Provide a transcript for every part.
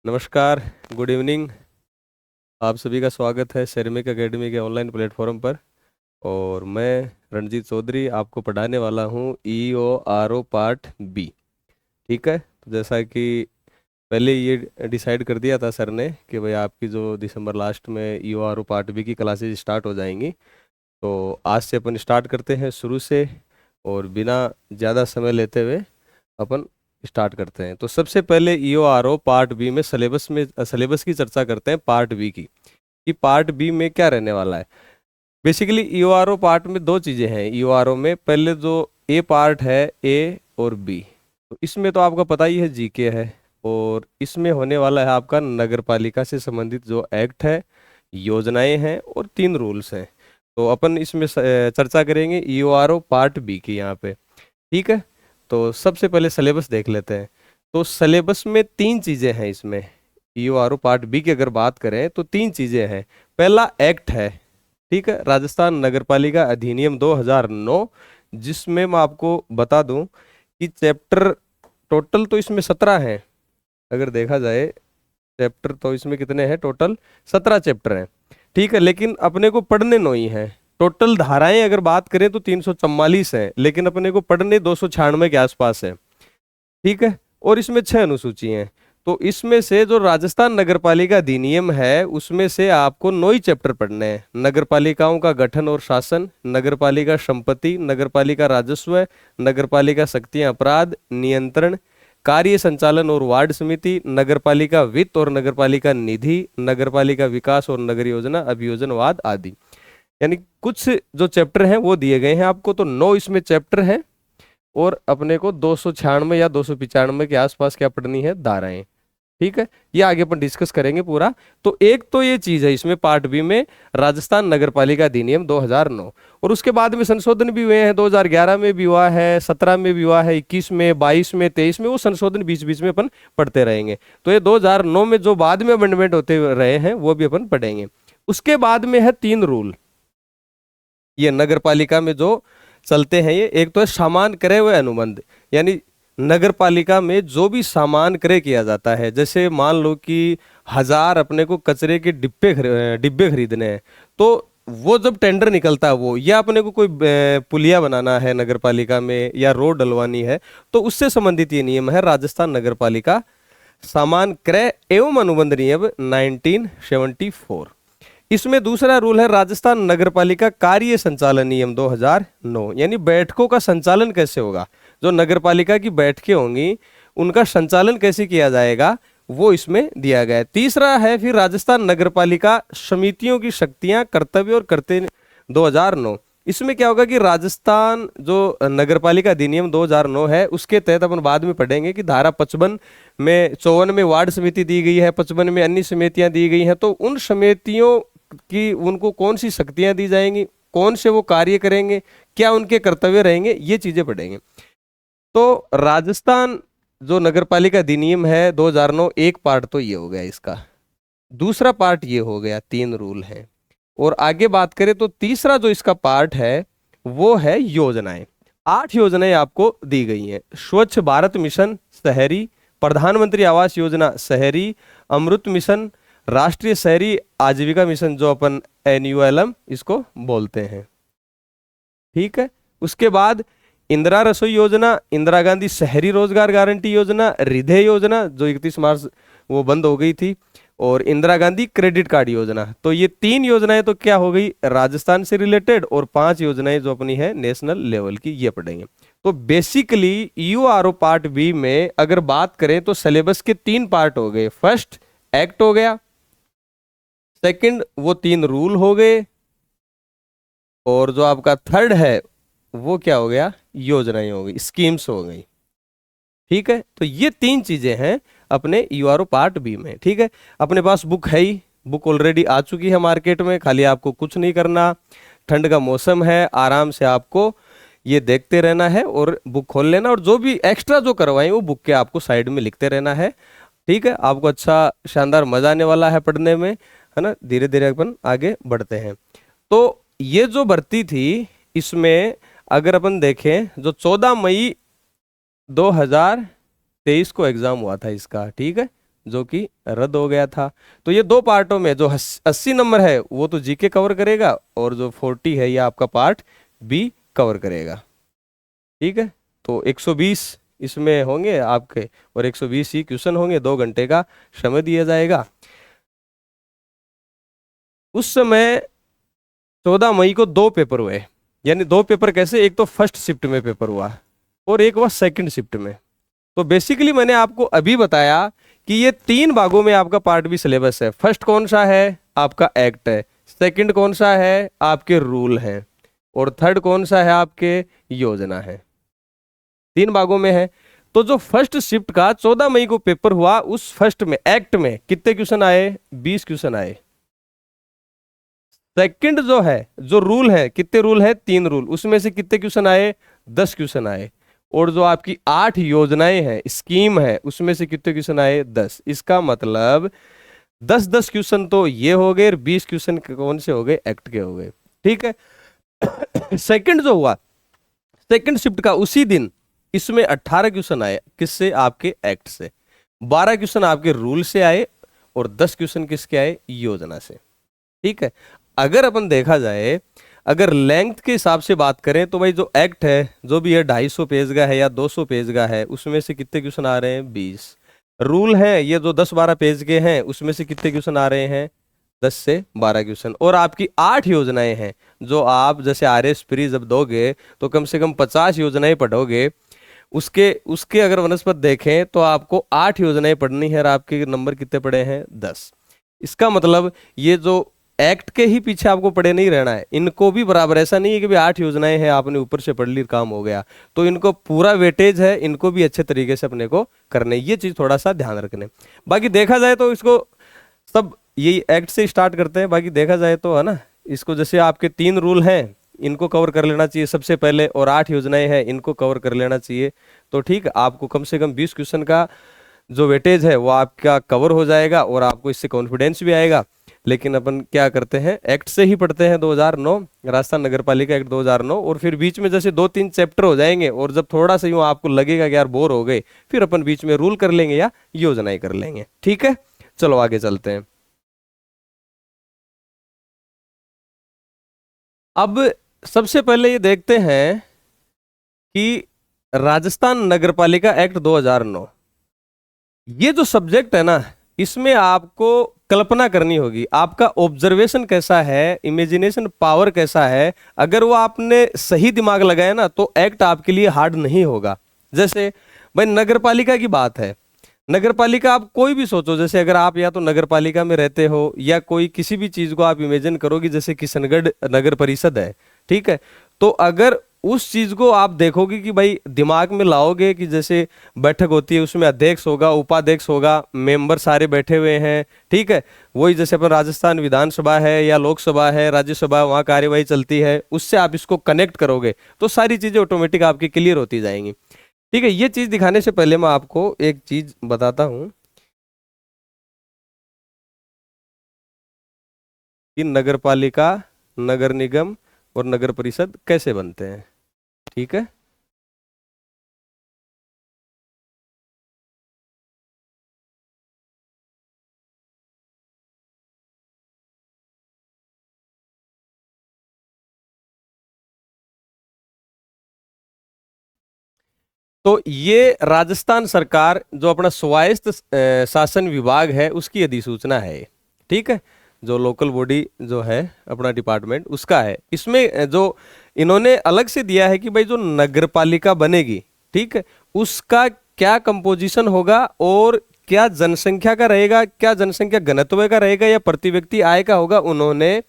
नमस्कार। Good evening. आप सभी का स्वागत है सेरेमिक एकेडमी के ऑनलाइन प्लेटफॉर्म पर। और मैं रणजीत चौधरी आपको पढ़ाने वाला हूँ EORO पार्ट बी। ठीक है, तो जैसा कि पहले ये डिसाइड कर दिया था सर ने कि भाई आपकी जो दिसंबर लास्ट में EORO पार्ट बी की क्लासेज स्टार्ट हो जाएंगी, तो आज से अपन स्टार्ट करते हैं शुरू से, और बिना ज़्यादा समय लेते हुए अपन स्टार्ट करते हैं। तो सबसे पहले EORO पार्ट बी में सिलेबस की चर्चा करते हैं पार्ट बी की, कि पार्ट बी में क्या रहने वाला है। बेसिकली EORO पार्ट में दो चीज़ें हैं। EORO में पहले जो ए पार्ट है, ए और बी, तो इसमें तो आपका पता ही है जीके है, और इसमें होने वाला है आपका नगर पालिका से संबंधित जो एक्ट है, योजनाएं हैं और 3 रूल्स हैं। तो अपन इसमें चर्चा करेंगे EORO पार्ट बी की यहाँ पे। ठीक है, तो सबसे पहले सिलेबस देख लेते हैं। तो सिलेबस में 3 चीज़ें हैं इसमें। EORO पार्ट बी की अगर बात करें तो 3 चीज़ें हैं। पहला एक्ट है, ठीक है, राजस्थान नगरपालिका अधिनियम 2009, जिसमें मैं आपको बता दूं कि चैप्टर टोटल तो इसमें 17 हैं। अगर देखा जाए चैप्टर तो इसमें कितने हैं, टोटल 17 चैप्टर हैं। ठीक है, लेकिन अपने को पढ़ने 9 ही हैं। टोटल धाराएं अगर बात करें तो 344 है, लेकिन अपने को पढ़ने 296 के आसपास है। ठीक है, और इसमें 6 अनुसूची हैं। तो इसमें से जो राजस्थान नगरपालिका अधिनियम है उसमें से आपको 9 ही चैप्टर पढ़ने हैं। नगरपालिकाओं का गठन और शासन, नगरपालिका संपत्ति, नगरपालिका राजस्व, नगरपालिका शक्तियां अपराध नियंत्रण, कार्य संचालन और वार्ड समिति, नगरपालिका वित्त और नगरपालिका निधि, नगरपालिका विकास और नगर योजना अभियोजनवाद आदि। यानी कुछ जो चैप्टर हैं वो दिए गए हैं आपको। तो 9 इसमें चैप्टर हैं, और अपने को 296 या 295 के आसपास क्या पढ़नी है, धाराएं। ठीक है, ये आगे अपन डिस्कस करेंगे पूरा। तो एक तो ये चीज है इसमें पार्ट बी में, राजस्थान नगरपालिका अधिनियम 2009, और उसके बाद में संशोधन भी हुए हैं। 2011 में भी हुआ है, 17 में भी हुआ है, 21 में, 22 में, 23 में, वो संशोधन बीच बीच में अपन पढ़ते रहेंगे। तो ये 2009 में जो बाद में अमेंडमेंट होते रहे हैं वो भी अपन पढ़ेंगे। उसके बाद में है 3 रूल, ये नगर पालिका में जो चलते हैं। ये एक तो है सामान क्रय व अनुबंध, यानी नगर पालिका में जो भी सामान क्रय किया जाता है, जैसे मान लो कि 1000 अपने को कचरे के डिब्बे खरीदने हैं, तो वो जब टेंडर निकलता है वो, या अपने को कोई पुलिया बनाना है नगर पालिका में, या रोड डलवानी है, तो उससे संबंधित ये नियम है राजस्थान नगर पालिका सामान क्रय एवं अनुबंध नियम 1974। इसमें दूसरा रूल है राजस्थान नगरपालिका कार्य संचालन नियम 2009, यानी बैठकों का संचालन कैसे होगा, जो नगरपालिका की बैठकें होंगी उनका संचालन कैसे किया जाएगा, वो इसमें दिया गया है। तीसरा है फिर राजस्थान नगरपालिका समितियों की शक्तियां, कर्तव्य और कर्तव्य 2009। इसमें क्या होगा कि राजस्थान जो नगरपालिका अधिनियम 2009 है उसके तहत अपन बाद में पढ़ेंगे कि धारा 55 में, 54 में वार्ड समिति दी गई है, 55 में अन्य समितियां दी गई हैं। तो उन समितियों कि उनको कौन सी शक्तियां दी जाएंगी, कौन से वो कार्य करेंगे, क्या उनके कर्तव्य रहेंगे, ये चीजें पढ़ेंगे। तो राजस्थान जो नगरपालिका अधिनियम है 2009, एक पार्ट तो ये हो गया इसका। दूसरा पार्ट ये हो गया, 3 रूल हैं। और आगे बात करें तो तीसरा जो इसका पार्ट है वो है योजनाएं। 8 योजनाएं आपको दी गई हैं। स्वच्छ भारत मिशन शहरी, प्रधानमंत्री आवास योजना शहरी, अमृत मिशन, राष्ट्रीय शहरी आजीविका मिशन जो अपन NULM इसको बोलते हैं। ठीक है, उसके बाद इंदिरा रसोई योजना, इंदिरा गांधी शहरी रोजगार गारंटी योजना, हृदय योजना जो 31 मार्च वो बंद हो गई थी, और इंदिरा गांधी क्रेडिट कार्ड योजना। तो ये 3 योजनाएं तो क्या हो गई, राजस्थान से रिलेटेड, और 5 योजनाएं जो अपनी है नेशनल लेवल की, ये पढ़ेंगे। तो बेसिकली EORO पार्ट बी में अगर बात करें तो सिलेबस के 3 पार्ट हो गए। फर्स्ट एक्ट हो गया, सेकंड वो 3 रूल हो गए, और जो आपका थर्ड है वो क्या हो गया, योजनाएं हो गई, स्कीम्स हो गई। ठीक है, तो ये 3 चीजें हैं अपने EORO पार्ट बी में। ठीक है, अपने पास बुक है ही, बुक ऑलरेडी आ चुकी है मार्केट में, खाली आपको कुछ नहीं करना। ठंड का मौसम है, आराम से आपको ये देखते रहना है और बुक खोल लेना, और जो भी एक्स्ट्रा जो करवाएं वो बुक के आपको साइड में लिखते रहना है। ठीक है, आपको अच्छा शानदार मजा आने वाला है पढ़ने में, है ना। धीरे धीरे अपन आगे बढ़ते हैं। तो ये जो भर्ती थी इसमें अगर अपन देखें, जो 14 मई 2023 को एग्जाम हुआ था इसका, ठीक है, जो कि रद्द हो गया था। तो ये दो पार्टों में जो 80 नंबर है वो तो जीके कवर करेगा, और जो 40 है ये आपका पार्ट बी कवर करेगा। ठीक है, तो 120 इसमें होंगे आपके, और 120 ही क्वेश्चन होंगे। 2 घंटे का समय दिया जाएगा। उस समय 14 मई को दो पेपर हुए, यानी दो पेपर कैसे, एक तो फर्स्ट शिफ्ट में पेपर हुआ और एक हुआ सेकंड शिफ्ट में। तो बेसिकली मैंने आपको अभी बताया कि ये 3 भागों में आपका पार्ट बी सिलेबस है। फर्स्ट कौन सा है, आपका एक्ट है। सेकंड कौन सा है, आपके रूल हैं। और थर्ड कौन सा है, आपके योजना है। 3 भागों में है। तो जो फर्स्ट शिफ्ट का 14 मई को पेपर हुआ, उस फर्स्ट में एक्ट में कितने क्वेश्चन आए, 20 क्वेश्चन आए। सेकंड जो है, जो रूल है, कितने रूल है, 3 रूल, उसमें से कितने क्वेश्चन आए, 10 क्वेश्चन आए। और जो आपकी 8 योजनाएं हैं, स्कीम है, उसमें से कितने क्वेश्चन आए, 10। इसका मतलब 10-10 क्वेश्चन तो ये हो गए, और 20 क्वेश्चन कौन से हो गए, एक्ट के हो गए। ठीक है। सेकंड जो हुआ, सेकंड शिफ्ट का उसी दिन, इसमें 18 क्वेश्चन आए, किससे, आपके एक्ट से। 12 क्वेश्चन आपके रूल से आए, और 10 क्वेश्चन किसके आए, योजना से। ठीक है। अगर अपन देखा जाए, अगर लेंथ के हिसाब से बात करें, तो भाई जो एक्ट है, जो भी है 250 पेज का है या 200 पेज का है, उसमें से कितने क्वेश्चन आ रहे हैं, 20। रूल है ये जो 10-12 पेज के हैं, उसमें से कितने क्वेश्चन आ रहे हैं, 10 से 12 क्वेश्चन। और आपकी 8 योजनाएं हैं, जो आप जैसे RS प्री जब दोगे तो कम से कम 50 योजनाएं पढ़ोगे। उसके उसके अगर वनस्पत देखें तो आपको 8 योजनाएं पढ़नी है, और आपके नंबर कितने पड़े हैं, 10। इसका मतलब ये जो एक्ट के ही पीछे आपको पड़े नहीं रहना है, इनको भी बराबर, ऐसा नहीं है कि भाई 8 योजनाएं हैं आपने ऊपर से पढ़ ली काम हो गया, तो इनको पूरा वेटेज है, इनको भी अच्छे तरीके से अपने को करने, ये चीज थोड़ा सा ध्यान रखने। बाकी देखा जाए तो इसको सब यही एक्ट से स्टार्ट करते हैं। बाकी देखा जाए तो है ना, इसको जैसे आपके 3 रूल हैं, इनको कवर कर लेना चाहिए सबसे पहले, और 8 योजनाएं हैं, इनको कवर कर लेना चाहिए। तो ठीक, आपको कम से कम 20 क्वेश्चन का जो वेटेज है वो आपका कवर हो जाएगा, और आपको इससे कॉन्फिडेंस भी आएगा। लेकिन अपन क्या करते हैं, एक्ट से ही पढ़ते हैं, 2009 राजस्थान नगर पालिका एक्ट 2009, और फिर बीच में जैसे 2-3 चैप्टर हो जाएंगे, और जब थोड़ा सा यूं आपको लगेगा कि यार बोर हो गए, फिर अपन बीच में रूल कर लेंगे या योजनाएं कर लेंगे। ठीक है, चलो आगे चलते हैं। अब सबसे पहले ये देखते हैं कि राजस्थान नगरपालिका एक्ट 2009, ये जो सब्जेक्ट है ना, इसमें आपको कल्पना करनी होगी, आपका ऑब्जर्वेशन कैसा है, इमेजिनेशन पावर कैसा है। अगर वो आपने सही दिमाग लगाया ना, तो एक्ट आपके लिए हार्ड नहीं होगा। जैसे भाई नगरपालिका की बात है, नगरपालिका आप कोई भी सोचो, जैसे अगर आप या तो नगरपालिका में रहते हो, या कोई किसी भी चीज को आप इमेजिन करोगे, जैसे किशनगढ़ नगर परिषद है, ठीक है। तो अगर उस चीज को आप देखोगे कि भाई दिमाग में लाओगे कि जैसे बैठक होती है, उसमें अध्यक्ष होगा, उपाध्यक्ष होगा, मेंबर सारे बैठे हुए हैं, ठीक है। वही जैसे अपन राजस्थान विधानसभा है या लोकसभा है, राज्यसभा, वहाँ कार्यवाही चलती है, उससे आप इसको कनेक्ट करोगे तो सारी चीजें ऑटोमेटिक आपकी क्लियर होती जाएंगी। ठीक है, ये चीज दिखाने से पहले मैं आपको एक चीज बताता हूं कि नगर पालिका, नगर निगम और नगर परिषद कैसे बनते हैं। ठीक है, तो ये राजस्थान सरकार जो अपना स्वायत्त शासन विभाग है, उसकी अधिसूचना है ये। ठीक है, जो लोकल बॉडी जो है अपना डिपार्टमेंट, उसका है। इसमें जो इन्होंने अलग से दिया है कि भाई जो नगर पालिका बनेगी, ठीक है, उसका क्या कंपोजिशन होगा, और क्या जनसंख्या का रहेगा, क्या जनसंख्या घनत्व का रहेगा, या प्रति व्यक्ति आय का होगा। उन्होंने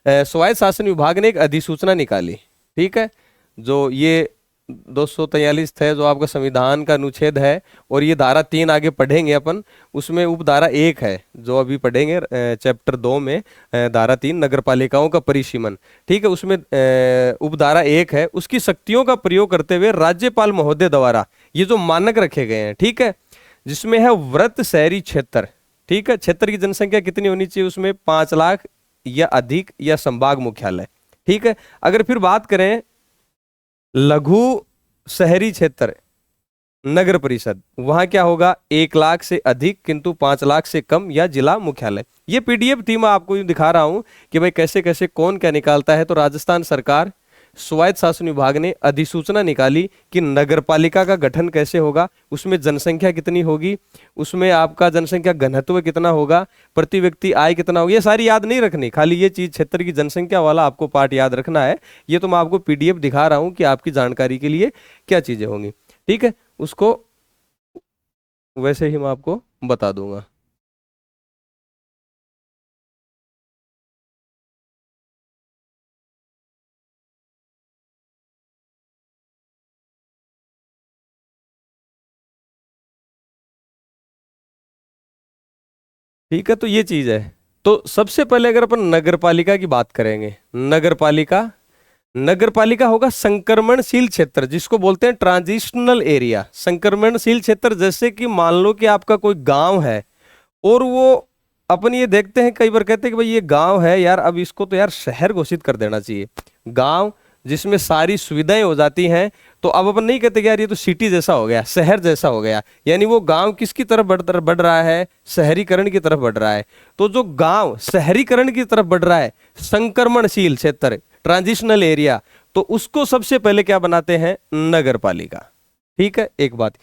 स्वायत्त शासन विभाग ने एक अधिसूचना निकाली। ठीक है, जो ये 243 है, जो आपका संविधान का अनुच्छेद है, और ये धारा 3 आगे पढ़ेंगे अपन, उसमें उपधारा 1 है जो अभी पढ़ेंगे चैप्टर 2 में, धारा 3 नगर पालिकाओं का परिसीमन। ठीक है, उसमें उपधारा 1 है, उसकी शक्तियों का प्रयोग करते हुए राज्यपाल महोदय द्वारा ये जो मानक रखे गए हैं, ठीक है, जिसमें है वृत्त शहरी क्षेत्र। ठीक है, क्षेत्र की जनसंख्या कितनी होनी चाहिए, उसमें 5 लाख या अधिक, या संभाग मुख्यालय। ठीक है, अगर फिर बात करें लघु शहरी क्षेत्र, नगर परिषद, वहां क्या होगा 1 लाख से अधिक किंतु 5 लाख से कम या जिला मुख्यालय। ये पीडीएफ थी, मैं आपको यूं दिखा रहा हूं कि भाई कैसे कैसे कौन क्या निकालता है। तो राजस्थान सरकार स्वायत्त शासन विभाग ने अधिसूचना निकाली कि नगर पालिका का गठन कैसे होगा, उसमें जनसंख्या कितनी होगी, उसमें आपका जनसंख्या घनत्व कितना होगा, प्रति व्यक्ति आय कितना होगा, ये सारी याद नहीं रखनी, खाली ये चीज क्षेत्र की जनसंख्या वाला आपको पार्ट याद रखना है। ये तो मैं आपको पीडीएफ दिखा रहा हूं कि आपकी जानकारी के लिए क्या चीजें होंगी, ठीक है। उसको वैसे ही मैं आपको बता दूंगा। ठीक है, तो ये चीज है। तो सबसे पहले अगर अपन नगर पालिका की बात करेंगे, नगर पालिका, नगर पालिका होगा संक्रमणशील क्षेत्र, जिसको बोलते हैं ट्रांजिशनल एरिया। संक्रमणशील क्षेत्र जैसे कि मान लो कि आपका कोई गांव है और वो अपन ये देखते हैं, कई बार कहते हैं कि भाई ये गांव है यार, अब इसको तो यार शहर घोषित कर देना चाहिए। गांव जिसमें सारी सुविधाएं हो जाती हैं, तो अब अपन नहीं कहते कि यार ये तो सिटी जैसा हो गया, शहर जैसा हो गया। यानी वो गांव किसकी तरफ बढ़ रहा है, शहरीकरण की तरफ बढ़ रहा है। तो जो गांव शहरीकरण की तरफ बढ़ रहा है, संक्रमणशील क्षेत्र, ट्रांजिशनल एरिया, तो उसको सबसे पहले क्या बनाते हैं, नगर पालिका। ठीक है, एक बात।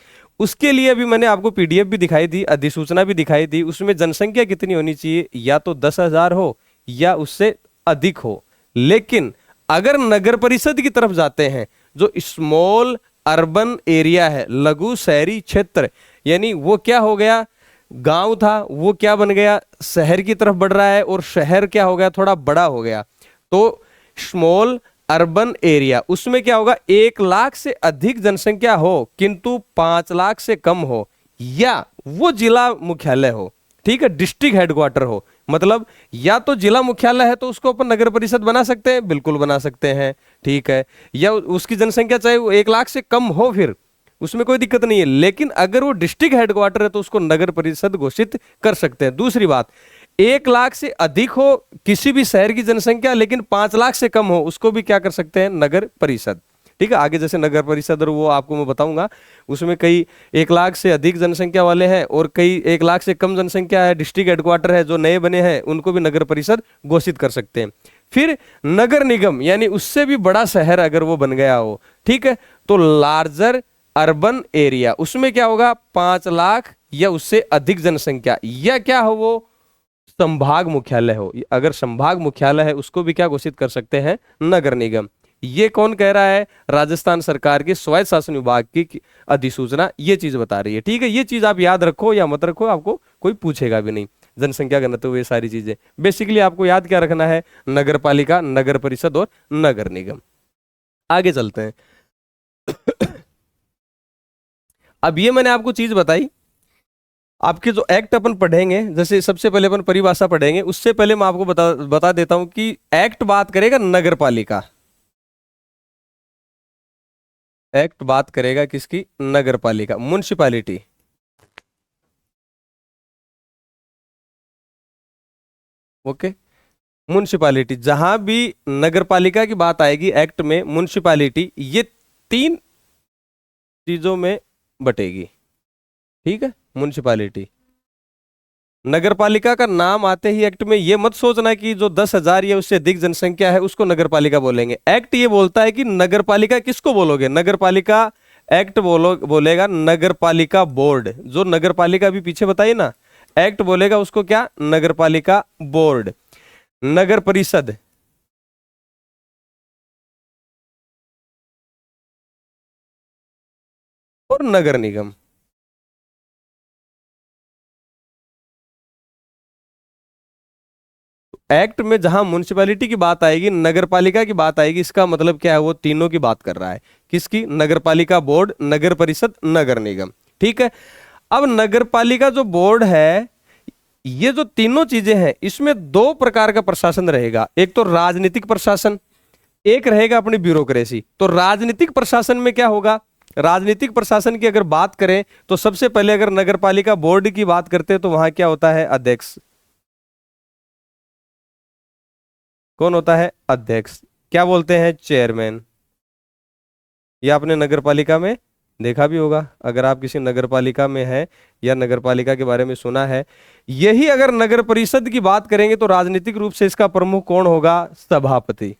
उसके लिए अभी मैंने आपको पीडीएफ भी दिखाई दी, अधिसूचना भी दिखाई दी, उसमें जनसंख्या कितनी होनी चाहिए, या तो 10,000 हो या उससे अधिक हो। लेकिन अगर नगर परिषद की तरफ जाते हैं, जो स्मॉल अर्बन एरिया है, लघु शहरी क्षेत्र, यानी वो क्या हो गया, गांव था वो क्या बन गया, शहर की तरफ बढ़ रहा है, और शहर क्या हो गया, थोड़ा बड़ा हो गया। तो स्मॉल अर्बन एरिया, उसमें क्या होगा, 1 लाख से अधिक जनसंख्या हो किंतु 5 लाख से कम हो, या वो जिला मुख्यालय हो। ठीक है, डिस्ट्रिक्ट हेडक्वार्टर हो। मतलब या तो जिला मुख्यालय है तो उसको अपन नगर परिषद बना सकते हैं, बिल्कुल बना सकते हैं, ठीक है। या उसकी जनसंख्या चाहे वो 1 लाख से कम हो, फिर उसमें कोई दिक्कत नहीं है। लेकिन अगर वो डिस्ट्रिक्ट हेडक्वार्टर है तो उसको नगर परिषद घोषित कर सकते हैं। दूसरी बात, 1 लाख से अधिक हो किसी भी शहर की जनसंख्या, लेकिन 5 लाख से कम हो, उसको भी क्या कर सकते हैं, नगर परिषद। ठीक है, आगे जैसे नगर परिषद और वो आपको मैं बताऊंगा, उसमें कई 1 लाख से अधिक जनसंख्या वाले हैं और कई 1 लाख से कम जनसंख्या है, डिस्ट्रिक्ट हेडक्वार्टर है जो नए बने हैं, उनको भी नगर परिषद घोषित कर सकते हैं। फिर नगर निगम, यानी उससे भी बड़ा शहर अगर वो बन गया हो, ठीक है, तो लार्जर अर्बन एरिया, उसमें क्या होगा, 5 लाख या उससे अधिक जनसंख्या, या क्या हो वो संभाग मुख्यालय हो। अगर संभाग मुख्यालय है उसको भी क्या घोषित कर सकते हैं, नगर निगम। ये कौन कह रहा है, राजस्थान सरकार के स्वायत्त शासन विभाग की अधिसूचना ये चीज बता रही है। ठीक है, ये चीज आप याद रखो या मत रखो, आपको कोई पूछेगा भी नहीं। जनसंख्या घनत्व, ये सारी चीजें बेसिकली आपको याद क्या रखना है, नगर पालिका, नगर परिषद और नगर निगम। आगे चलते हैं। अब ये मैंने आपको चीज बताई, आपके जो एक्ट अपन पढ़ेंगे, जैसे सबसे पहले अपन परिभाषा पढ़ेंगे, उससे पहले मैं आपको बता देता हूं कि एक्ट बात करेगा नगर पालिका, एक्ट बात करेगा किसकी, नगर पालिका, म्युनिसिपैलिटी। ओके, म्युनिसिपैलिटी, जहां भी नगर पालिका की बात आएगी एक्ट में, म्युनिसिपैलिटी ये 3 चीजों में बटेगी। ठीक है, म्युनिसिपैलिटी, नगर पालिका का नाम आते ही एक्ट में ये मत सोचना कि जो 10,000 या उससे अधिक जनसंख्या है उसको नगर पालिका बोलेंगे। एक्ट ये बोलता है कि नगर पालिका किसको बोलोगे, नगर पालिका एक्ट बोलेगा नगर पालिका बोर्ड, जो नगर पालिका भी पीछे बताइए ना, एक्ट बोलेगा उसको क्या, नगर पालिका बोर्ड, नगर परिषद, और नगर निगम। एक्ट में जहां म्युनिसिपैलिटी की बात आएगी, नगर पालिका की बात आएगी, इसका मतलब क्या है, वो तीनों की बात कर रहा है। किसकी, नगर पालिका बोर्ड, नगर परिषद, नगर निगम। ठीक है, अब नगर पालिका जो बोर्ड है, ये जो तीनों चीजें हैं, इसमें 2 प्रकार का प्रशासन रहेगा। एक तो राजनीतिक प्रशासन, एक रहेगा अपनी ब्यूरोक्रेसी। तो राजनीतिक प्रशासन में क्या होगा, राजनीतिक प्रशासन की अगर बात करें तो सबसे पहले अगर नगर पालिका बोर्ड की बात करते हैं तो वहां क्या होता है, अध्यक्ष। कौन होता है, अध्यक्ष। क्या बोलते हैं, चेयरमैन। या अपने नगर पालिका में देखा भी होगा अगर आप किसी नगर पालिका में है या नगर पालिका के बारे में सुना है। यही अगर नगर परिषद की बात करेंगे तो राजनीतिक रूप से इसका प्रमुख कौन होगा? सभापति।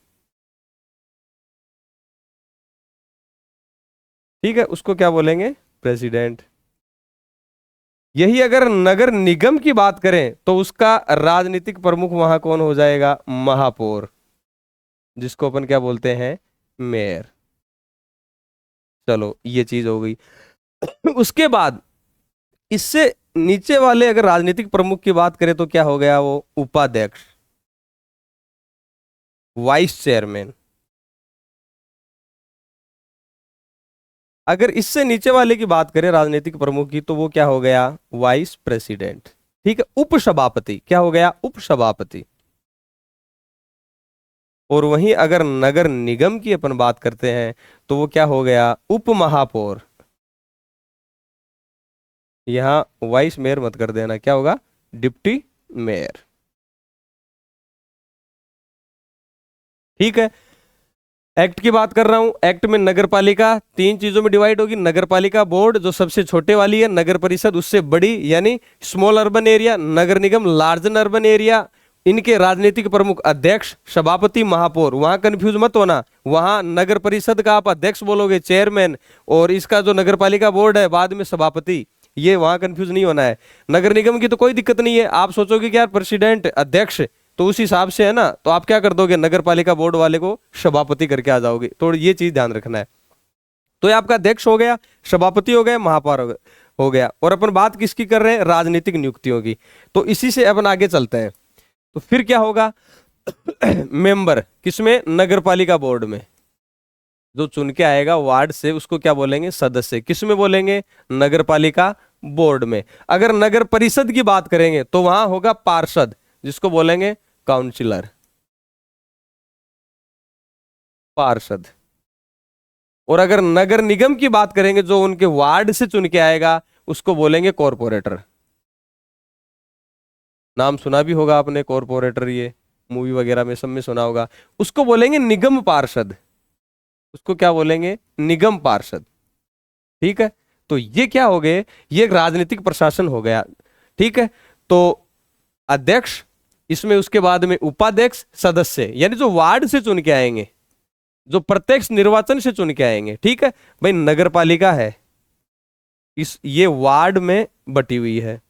ठीक है, उसको क्या बोलेंगे? प्रेसिडेंट। यही अगर नगर निगम की बात करें तो उसका राजनीतिक प्रमुख वहां कौन हो जाएगा? महापौर, जिसको अपन क्या बोलते हैं? मेयर। चलो ये चीज हो गई। उसके बाद इससे नीचे वाले अगर राजनीतिक प्रमुख की बात करें तो क्या हो गया? वो उपाध्यक्ष, वाइस चेयरमैन। अगर इससे नीचे वाले की बात करें राजनीतिक प्रमुख की तो वो क्या हो गया? Vice president. ठीक है, उपसभापति। क्या हो गया? उपसभापति। और वहीं अगर नगर निगम की अपन बात करते हैं तो वो क्या हो गया? उप महापौर। यहां वाइस मेयर मत कर देना, क्या होगा? Deputy mayor. ठीक है, एक्ट की बात कर रहा हूं। एक्ट में नगर पालिका तीन चीजों में डिवाइड होगी। नगर पालिका बोर्ड जो सबसे छोटे वाली है, नगर परिषद उससे बड़ी यानी स्मॉल अर्बन एरिया, नगर निगम लार्ज अर्बन एरिया। इनके राजनीतिक प्रमुख अध्यक्ष, सभापति, महापौर। वहां कंफ्यूज मत होना, वहां नगर परिषद का आप अध्यक्ष बोलोगे, चेयरमैन, और इसका जो नगर पालिका बोर्ड है बाद में सभापति। ये वहां कंफ्यूज नहीं होना है। नगर निगम की तो कोई दिक्कत नहीं है। आप सोचोगे कि यार प्रेसिडेंट, अध्यक्ष, तो उस हिसाब से है ना, तो आप क्या कर दोगे? नगर पालिका बोर्ड वाले को सभापति करके आ जाओगे। तो ये चीज ध्यान रखना है। तो ये आपका अध्यक्ष हो गया, सभापति हो गया, महापौर हो गया। और अपन बात किसकी कर रहे हैं? राजनीतिक नियुक्तियों की। तो इसी से अपन आगे चलते हैं। तो फिर क्या होगा? मेंबर किसमें? नगर पालिका बोर्ड में। जो चुन के आएगा वार्ड से उसको क्या बोलेंगे? सदस्य। किसमें बोलेंगे? नगर पालिका बोर्ड में। अगर नगर परिषद की बात करेंगे तो वहां होगा पार्षद, जिसको बोलेंगे काउंसिलर, पार्षद। और अगर नगर निगम की बात करेंगे जो उनके वार्ड से चुन के आएगा उसको बोलेंगे कॉरपोरेटर। नाम सुना भी होगा आपने, कॉरपोरेटर, ये मूवी वगैरह में सब में सुना होगा। उसको बोलेंगे निगम पार्षद। उसको क्या बोलेंगे? निगम पार्षद। ठीक है, तो ये क्या हो गए? ये एक राजनीतिक प्रशासन हो गया। ठीक है, तो अध्यक्ष, इसमें उसके बाद में उपाध्यक्ष, सदस्य, यानी जो वार्ड से चुन के आएंगे, जो प्रत्यक्ष निर्वाचन से चुन के आएंगे। ठीक है भाई, नगर पालिका है, इस ये वार्ड में बटी हुई है।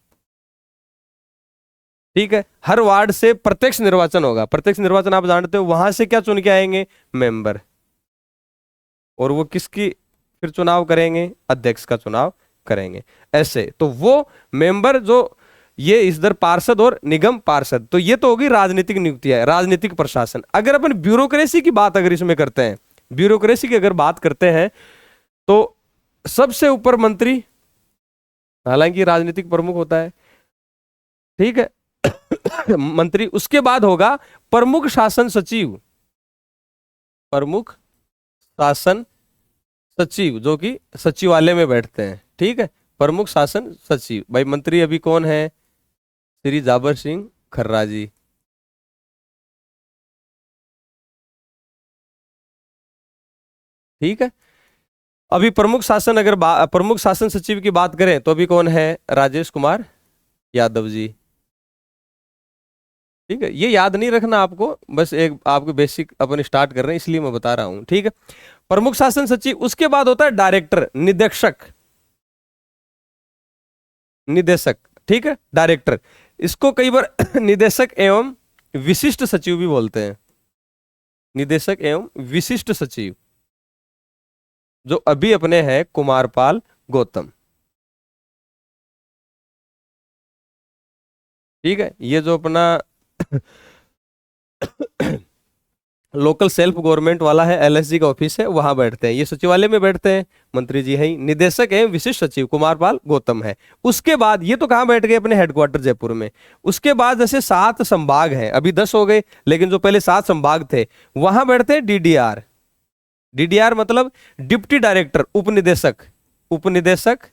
ठीक है, हर वार्ड से प्रत्यक्ष निर्वाचन होगा। प्रत्यक्ष निर्वाचन आप जानते हो, वहां से क्या चुन के आएंगे? मेंबर। और वो किसकी फिर चुनाव करेंगे? अध्यक्ष का चुनाव करेंगे। ऐसे तो वो मेंबर जो ये इधर पार्षद और निगम पार्षद, तो ये तो होगी राजनीतिक नियुक्तियां, राजनीतिक प्रशासन। अगर अपन ब्यूरोक्रेसी की बात अगर इसमें करते हैं, ब्यूरोक्रेसी की अगर बात करते हैं तो सबसे ऊपर मंत्री, हालांकि राजनीतिक प्रमुख होता है। ठीक है, मंत्री। उसके बाद होगा प्रमुख शासन सचिव। प्रमुख शासन सचिव जो कि सचिवालय में बैठते हैं। ठीक है, प्रमुख शासन सचिव। भाई मंत्री अभी कौन है? श्री जाबर सिंह खर्रा जी। ठीक है, अभी प्रमुख शासन अगर प्रमुख शासन सचिव की बात करें तो अभी कौन है? राजेश कुमार यादव जी। ठीक है, ये याद नहीं रखना आपको, बस एक आपको बेसिक अपन स्टार्ट कर रहे हैं इसलिए मैं बता रहा हूं। ठीक है, प्रमुख शासन सचिव। उसके बाद होता है डायरेक्टर, निदेशक, निदेशक। ठीक है, डायरेक्टर। इसको कई बार निदेशक एवं विशिष्ट सचिव भी बोलते हैं। निदेशक एवं विशिष्ट सचिव, जो अभी अपने हैं कुमारपाल गौतम। ठीक है, ये जो अपना लोकल सेल्फ गवर्नमेंट वाला है, एलएसजी का ऑफिस है, वहां बैठते हैं। ये सचिवालय में बैठते हैं, मंत्री जी है। निदेशक एवं विशिष्ट सचिव कुमारपाल गौतम है। उसके बाद ये तो कहां बैठ गए? अपने हेडक्वार्टर जयपुर में। उसके बाद जैसे 7 संभाग हैं, अभी 10 हो गए, लेकिन जो पहले 7 संभाग थे वहां बैठते हैं डीडीआर। डीडीआर मतलब डिप्टी डायरेक्टर, उपनिदेशक। उपनिदेशक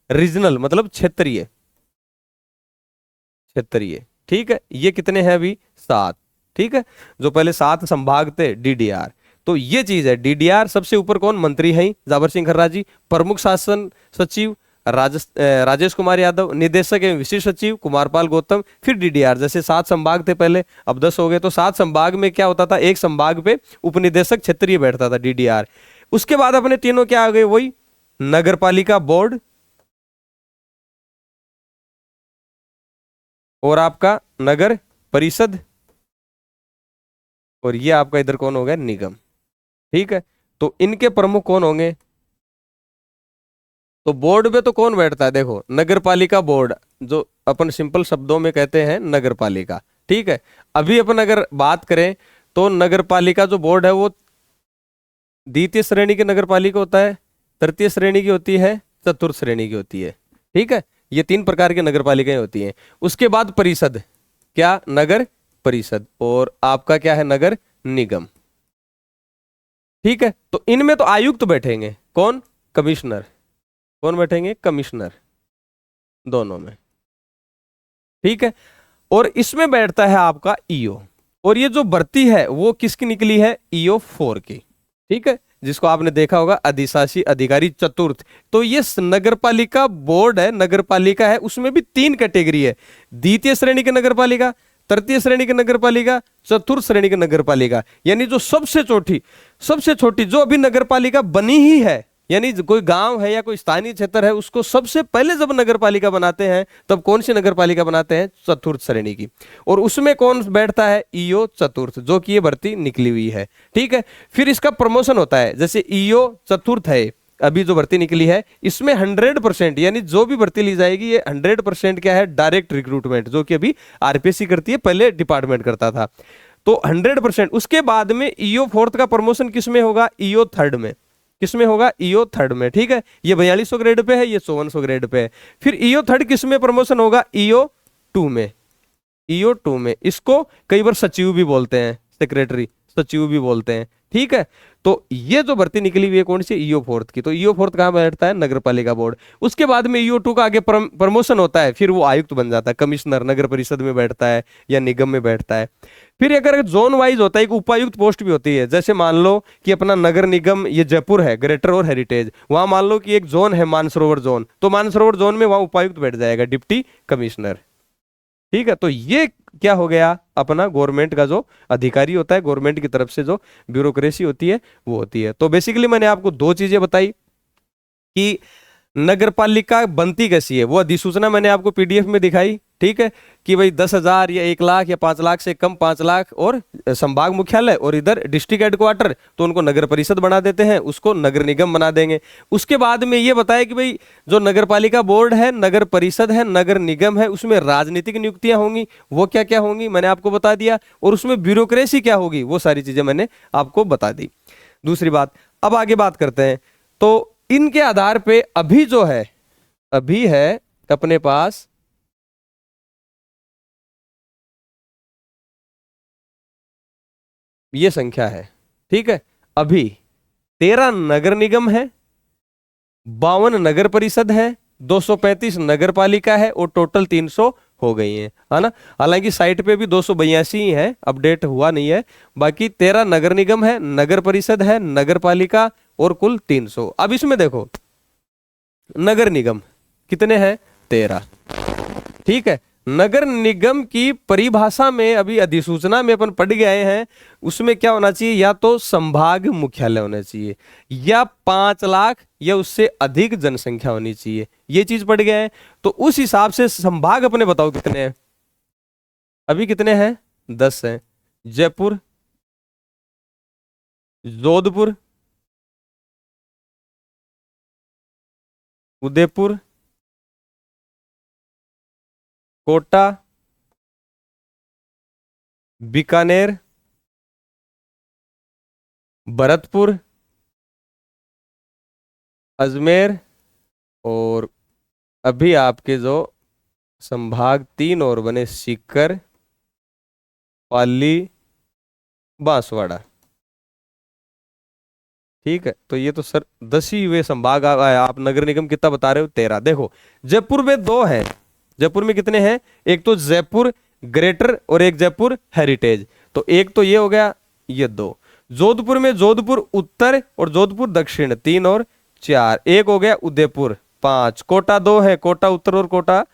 रीजनल मतलब क्षेत्रीय, क्षेत्रीय। ठीक है, ये कितने हैं अभी? 7। ठीक है, जो पहले 7 संभाग थे डीडीआर। तो ये चीज है। डीडीआर सबसे ऊपर कौन मंत्री हैं? जाबर सिंह खर्रा जी। प्रमुख शासन सचिव राजेश कुमार यादव। निदेशक एवं विशेष सचिव कुमारपाल गौतम। फिर डीडीआर, जैसे 7 संभाग थे पहले, अब 10 हो गए, तो 7 संभाग में क्या होता था, एक संभाग पे उपनिदेशक क्षेत्रीय बैठता था, डीडीआर। उसके बाद अपने तीनों क्या आ गए, वही नगर पालिका बोर्ड और आपका नगर परिषद, और ये आपका इधर कौन हो गया, निगम। ठीक है, तो इनके प्रमुख कौन होंगे? तो बोर्ड पे तो कौन बैठता है, देखो नगर पालिका बोर्ड, जो अपन सिंपल शब्दों में कहते हैं नगर पालिका। ठीक है, अभी अपन अगर बात करें तो नगर पालिका जो बोर्ड है वो द्वितीय श्रेणी की नगर पालिका होता है, तृतीय श्रेणी की होती है, चतुर्थ श्रेणी की होती है। ठीक है, ये 3 प्रकार की नगर पालिकाएं होती हैं। उसके बाद परिषद, क्या, नगर परिषद, और आपका क्या है, नगर निगम। ठीक है, तो इनमें तो आयुक्त बैठेंगे, कौन, कमिश्नर। कौन बैठेंगे, कमिश्नर, दोनों में। ठीक है, और इसमें बैठता है आपका ईओ, और ये जो भर्ती है वो किसकी निकली है, ईओ 4 की। ठीक है, जिसको आपने देखा होगा अधिशासी अधिकारी चतुर्थ। तो ये नगर पालिका बोर्ड है, नगर पालिका है, उसमें भी 3 कैटेगरी है, द्वितीय श्रेणी की नगर पालिका, तृतीय श्रेणी की नगर पालिका, चतुर्थ श्रेणी की नगर पालिका। यानी जो सबसे छोटी जो अभी नगर पालिका बनी ही है, यानी कोई गांव है या कोई स्थानीय क्षेत्र है, उसको सबसे पहले जब नगर पालिका बनाते हैं तब कौन सी नगर पालिका बनाते हैं, चतुर्थ श्रेणी की। और उसमें कौन बैठता है, ईओ चतुर्थ, जो कि ये भर्ती निकली हुई है। ठीक है, फिर इसका प्रमोशन होता है, जैसे ईओ चतुर्थ है अभी जो भर्ती निकली है, इसमें 100%, यानी जो भी भर्ती ली जाएगी ये 100% क्या है, डायरेक्ट रिक्रूटमेंट, जो कि अभी आरपीएससी करती है, पहले डिपार्टमेंट करता था। तो 100%। उसके बाद में ईओ 4 का प्रमोशन किसमें होगा, ईओ 3 में। किसमें होगा, ईओ 3 में। ठीक है, ये 4200 ग्रेड पे है, ये 5400 ग्रेड पे है। फिर ईओ 3 किसमें प्रमोशन होगा, ईओ 2 में। ईओ 2 में, इसको कई बार सचिव भी बोलते हैं, सेक्रेटरी सचिव भी बोलते हैं। ठीक है, तो ये जो भर्ती निकली हुई है कौन सी, ईओ 4 की। तो ईओ 4 कहां बैठता है, नगर पालिका बोर्ड। उसके बाद में ईओ 2 का आगे प्रमोशन होता है, फिर वो आयुक्त बन जाता है, कमिश्नर, नगर परिषद में बैठता है या निगम में बैठता है। फिर अगर जोन वाइज होता है, एक उपायुक्त पोस्ट भी होती है, जैसे मान लो कि अपना नगर निगम ये जयपुर है, ग्रेटर और हेरिटेज, वहां मान लो कि एक जोन है मानसरोवर जोन, तो मानसरोवर जोन में वहां उपायुक्त बैठ जाएगा, डिप्टी कमिश्नर। ठीक है, तो ये क्या हो गया, अपना गवर्नमेंट का जो अधिकारी होता है, गवर्नमेंट की तरफ से जो ब्यूरोक्रेसी होती है वो होती है। तो बेसिकली मैंने आपको 2 चीजें बताई कि नगर पालिका बनती कैसी है, वो अधिसूचना मैंने आपको पीडीएफ में दिखाई। ठीक है, कि भाई 10,000 या 1 लाख या 5 लाख से कम, 5 लाख और संभाग मुख्यालय और इधर डिस्ट्रिक्ट हेडक्वार्टर, तो उनको नगर परिषद बना देते हैं, उसको नगर निगम बना देंगे। उसके बाद में ये बताया कि भाई जो नगर पालिका बोर्ड है, नगर परिषद है, नगर निगम है, उसमें राजनीतिक नियुक्तियां होंगी, वो क्या क्या होंगी मैंने आपको बता दिया, और उसमें ब्यूरोक्रेसी क्या होगी, वो सारी चीजें मैंने आपको बता दी। दूसरी बात, अब आगे बात करते हैं। तो इनके आधार पे अभी जो है, अभी है अपने पास ये संख्या है। ठीक है, अभी 13 नगर निगम है, 52 नगर परिषद है, 235 नगर पालिका है, और टोटल 300 हो गई है ना। हालांकि साइट पे भी 282 ही है, अपडेट हुआ नहीं है। बाकी 13 नगर निगम है, नगर परिषद है, नगर पालिका, और कुल 300। अब इसमें देखो नगर निगम कितने हैं, 13। ठीक है, नगर निगम की परिभाषा में अभी अधिसूचना में अपन पढ़ गए हैं, उसमें क्या होना चाहिए, या तो संभाग मुख्यालय होना चाहिए, या 5 लाख या उससे अधिक जनसंख्या होनी चाहिए, ये चीज पढ़ गए हैं। तो उस हिसाब से संभाग अपने बताओ कितने हैं, अभी कितने हैं, 10 हैं। जयपुर, जोधपुर, उदयपुर, कोटा, बीकानेर, भरतपुर, अजमेर, और अभी आपके जो संभाग 3 और बने, सीकर, पाली, बांसवाड़ा। ठीक है, तो ये तो सर 10 ही हुए संभाग। आप नगर निगम कितना बता रहे हो, 13। देखो जयपुर में 2 है, जयपुर में कितने हैं, एक तो जयपुर ग्रेटर और एक जयपुर हेरिटेज। तो एक तो ये हो गया, ये 2। जोधपुर में जोधपुर उत्तर और जोधपुर दक्षिण 3 और 4, 1 हो गया उदयपुर 5, कोटा 2 है, कोटा उत्तर और कोटा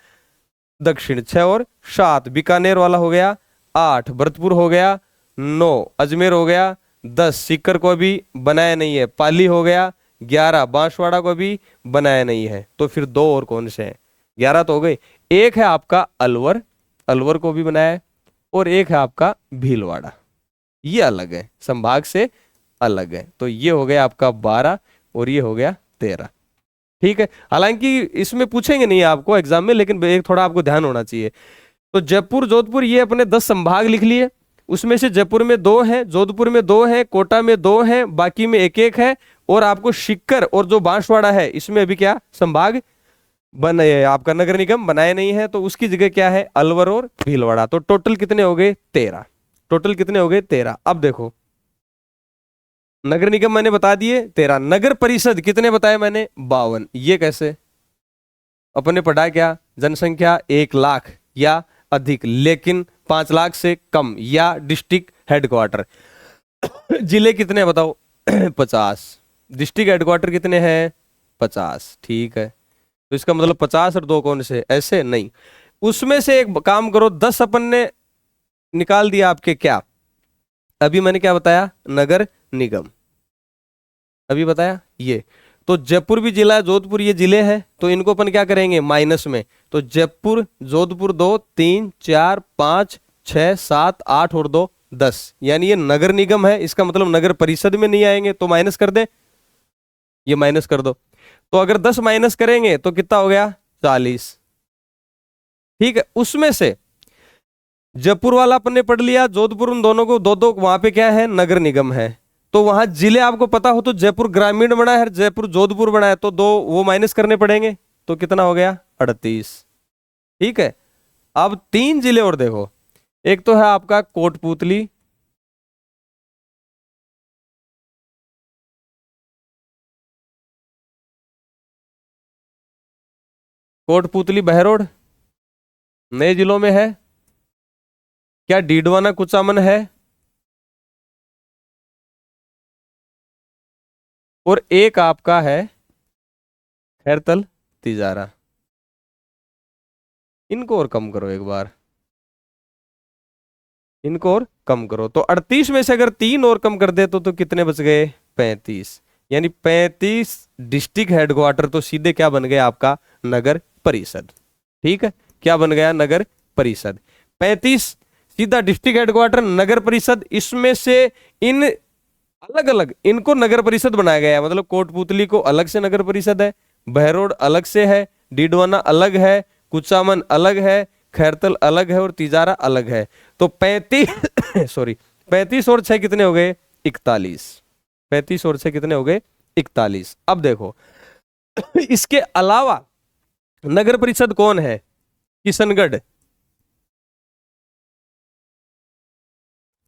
दक्षिण 6 और 7, बीकानेर वाला हो गया 8, भरतपुर हो गया 9, अजमेर हो गया 10, सीकर को भी बनाया नहीं है, पाली हो गया 11, बांसवाड़ा को भी बनाया नहीं है। तो फिर 2 और कौन से हैं? 11 तो हो गए। एक है आपका अलवर, अलवर को भी बनाया है, और एक है आपका भीलवाड़ा, ये अलग है, संभाग से अलग है। तो ये हो गया आपका 12 और ये हो गया 13। ठीक है, हालांकि इसमें पूछेंगे नहीं आपको एग्जाम में, लेकिन एक थोड़ा आपको ध्यान होना चाहिए। तो जयपुर जोधपुर ये अपने 10 संभाग लिख लिए, उसमें से जयपुर में 2 है, जोधपुर में 2 है, कोटा में 2 है, बाकी में 1-1 है। और आपको सीकर और जो बांसवाड़ा है इसमें अभी क्या संभाग बने, आपका नगर निगम बनाए नहीं है, तो उसकी जगह क्या है? अलवर और भीलवाड़ा। तो टोटल कितने हो गए? 13। टोटल कितने हो गए? 13। अब देखो, नगर निगम मैंने बता दिए 13, नगर परिषद कितने बताए मैंने? 52। ये कैसे? अपने पढ़ा क्या? जनसंख्या 1 लाख या अधिक, लेकिन 5 लाख से कम, या डिस्ट्रिक्ट हेडक्वार्टर। जिले कितने बताओ? 50। डिस्ट्रिक्ट हेडक्वार्टर कितने हैं? 50। ठीक है, तो इसका मतलब 50 और 2 कौन से? ऐसे नहीं, उसमें से एक काम करो, 10 अपन ने निकाल दिया आपके क्या? अभी मैंने क्या बताया? नगर निगम अभी बताया ये। तो जयपुर भी जिला है, जोधपुर ये जिले हैं, तो इनको अपन क्या करेंगे? माइनस में। तो जयपुर जोधपुर 2 3 4 5 6 7 8 और 2 10, यानी ये नगर निगम है, इसका मतलब नगर परिषद में नहीं आएंगे, तो माइनस कर दे, ये माइनस कर दो। तो अगर 10 माइनस करेंगे तो कितना हो गया? 40। ठीक है, उसमें से जयपुर वाला अपन ने पढ़ लिया, जोधपुर, उन दोनों को 2-2, वहां पे क्या है? नगर निगम है। तो वहां जिले आपको पता हो, तो जयपुर ग्रामीण बना है, जयपुर जोधपुर बना है, तो 2 वो माइनस करने पड़ेंगे, तो कितना हो गया? 38। ठीक है, अब 3 जिले और देखो, एक तो है आपका कोटपुतली, कोटपुतली बहरोड नए जिलों में है क्या? डीडवाना कुचामन है, और एक आपका है खैरतल तिजारा। इनको और कम करो एक बार, इनको और कम करो। तो 38 में से अगर 3 और कम कर दे तो कितने बच गए? 35। यानी 35 डिस्ट्रिक्ट हेडक्वार्टर तो सीधे क्या बन गया आपका? नगर परिषद। ठीक है, क्या बन गया? नगर परिषद। 35 सीधा डिस्ट्रिक्ट हेडक्वार्टर, नगर परिषद। इसमें से इन अलग अलग इनको नगर परिषद बनाया गया है, मतलब कोटपुतली को अलग से नगर परिषद है, बहरोड अलग से है, डीडवाना अलग है, कुचामन अलग है, खैरतल अलग है, और तिजारा अलग है। तो 35 सॉरी 35 और 6 कितने हो गए? 41। 35 और 6 कितने हो गए? 41। अब देखो, इसके अलावा नगर परिषद कौन है? किशनगढ़,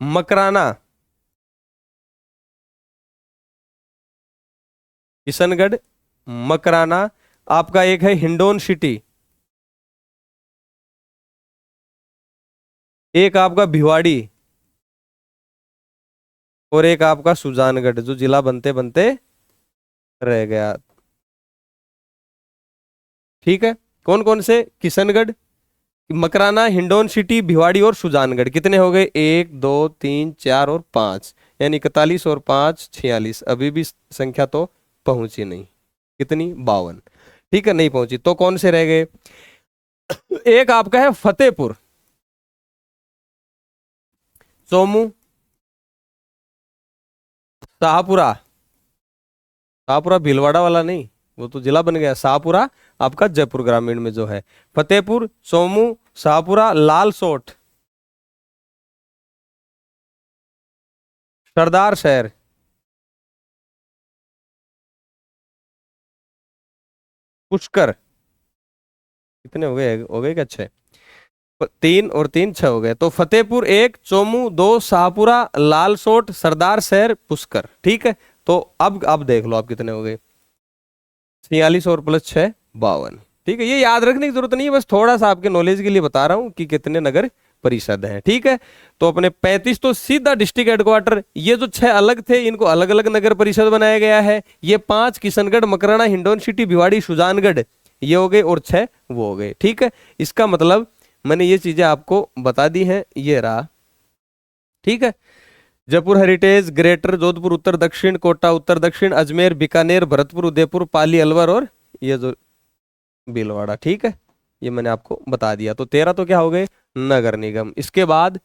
मकराना, किशनगढ़, मकराना, आपका एक है हिंडौन सिटी, एक आपका भिवाड़ी, और एक आपका सुजानगढ़, जो जिला बनते बनते रह गया। ठीक है, कौन कौन से? किशनगढ़, मकराना, हिंडौन सिटी, भिवाड़ी और सुजानगढ़। कितने हो गए? 1 2 3 4 और 5, यानी 41 और 5 46। अभी भी संख्या तो पहुंची नहीं, कितनी? 52। ठीक है, नहीं पहुंची, तो कौन से रह गए? एक आपका है फतेहपुर, सोमू, शाहपुरा, शाहपुरा भीलवाड़ा वाला नहीं, वो तो जिला बन गया। शाहपुरा आपका जयपुर ग्रामीण में जो है, फतेहपुर, सोमू, शाहपुरा, लालसोट, सरदार शहर, पुष्कर। कितने हो गए? हो गए क्या? 6। 3 और 3 6 हो गए। तो फतेहपुर 1, चोमू 2, शाहपुरा, लालसोट, सरदार शहर, पुष्कर। ठीक है, तो अब देख लो आप कितने हो गए? 46 और प्लस 6 52। ठीक है, ये याद रखने की जरूरत नहीं है, बस थोड़ा सा आपके नॉलेज के लिए बता रहा हूं कि कितने नगर परिषद हैं। ठीक है, तो अपने 35 तो सीधा डिस्ट्रिक्ट हेडक्वार्टर, ये जो 6 अलग थे इनको अलग अलग नगर परिषद बनाया गया है। ये 5 किशनगढ़, मकराना, हिंडौन सिटी, भिवाड़ी, सुजानगढ़ ये हो गए और 6 वो हो गए। ठीक है, इसका मतलब मैंने ये चीजें आपको बता दी हैं, ये रहा। ठीक है, जयपुर हेरिटेज, ग्रेटर जोधपुर उत्तर दक्षिण, कोटा उत्तर दक्षिण, अजमेर, बीकानेर, भरतपुर, उदयपुर, पाली, अलवर और ये जो भीलवाड़ा। ठीक है, ये मैंने आपको बता दिया। तो 13 तो क्या हो गए नगर निगम। इसके बाद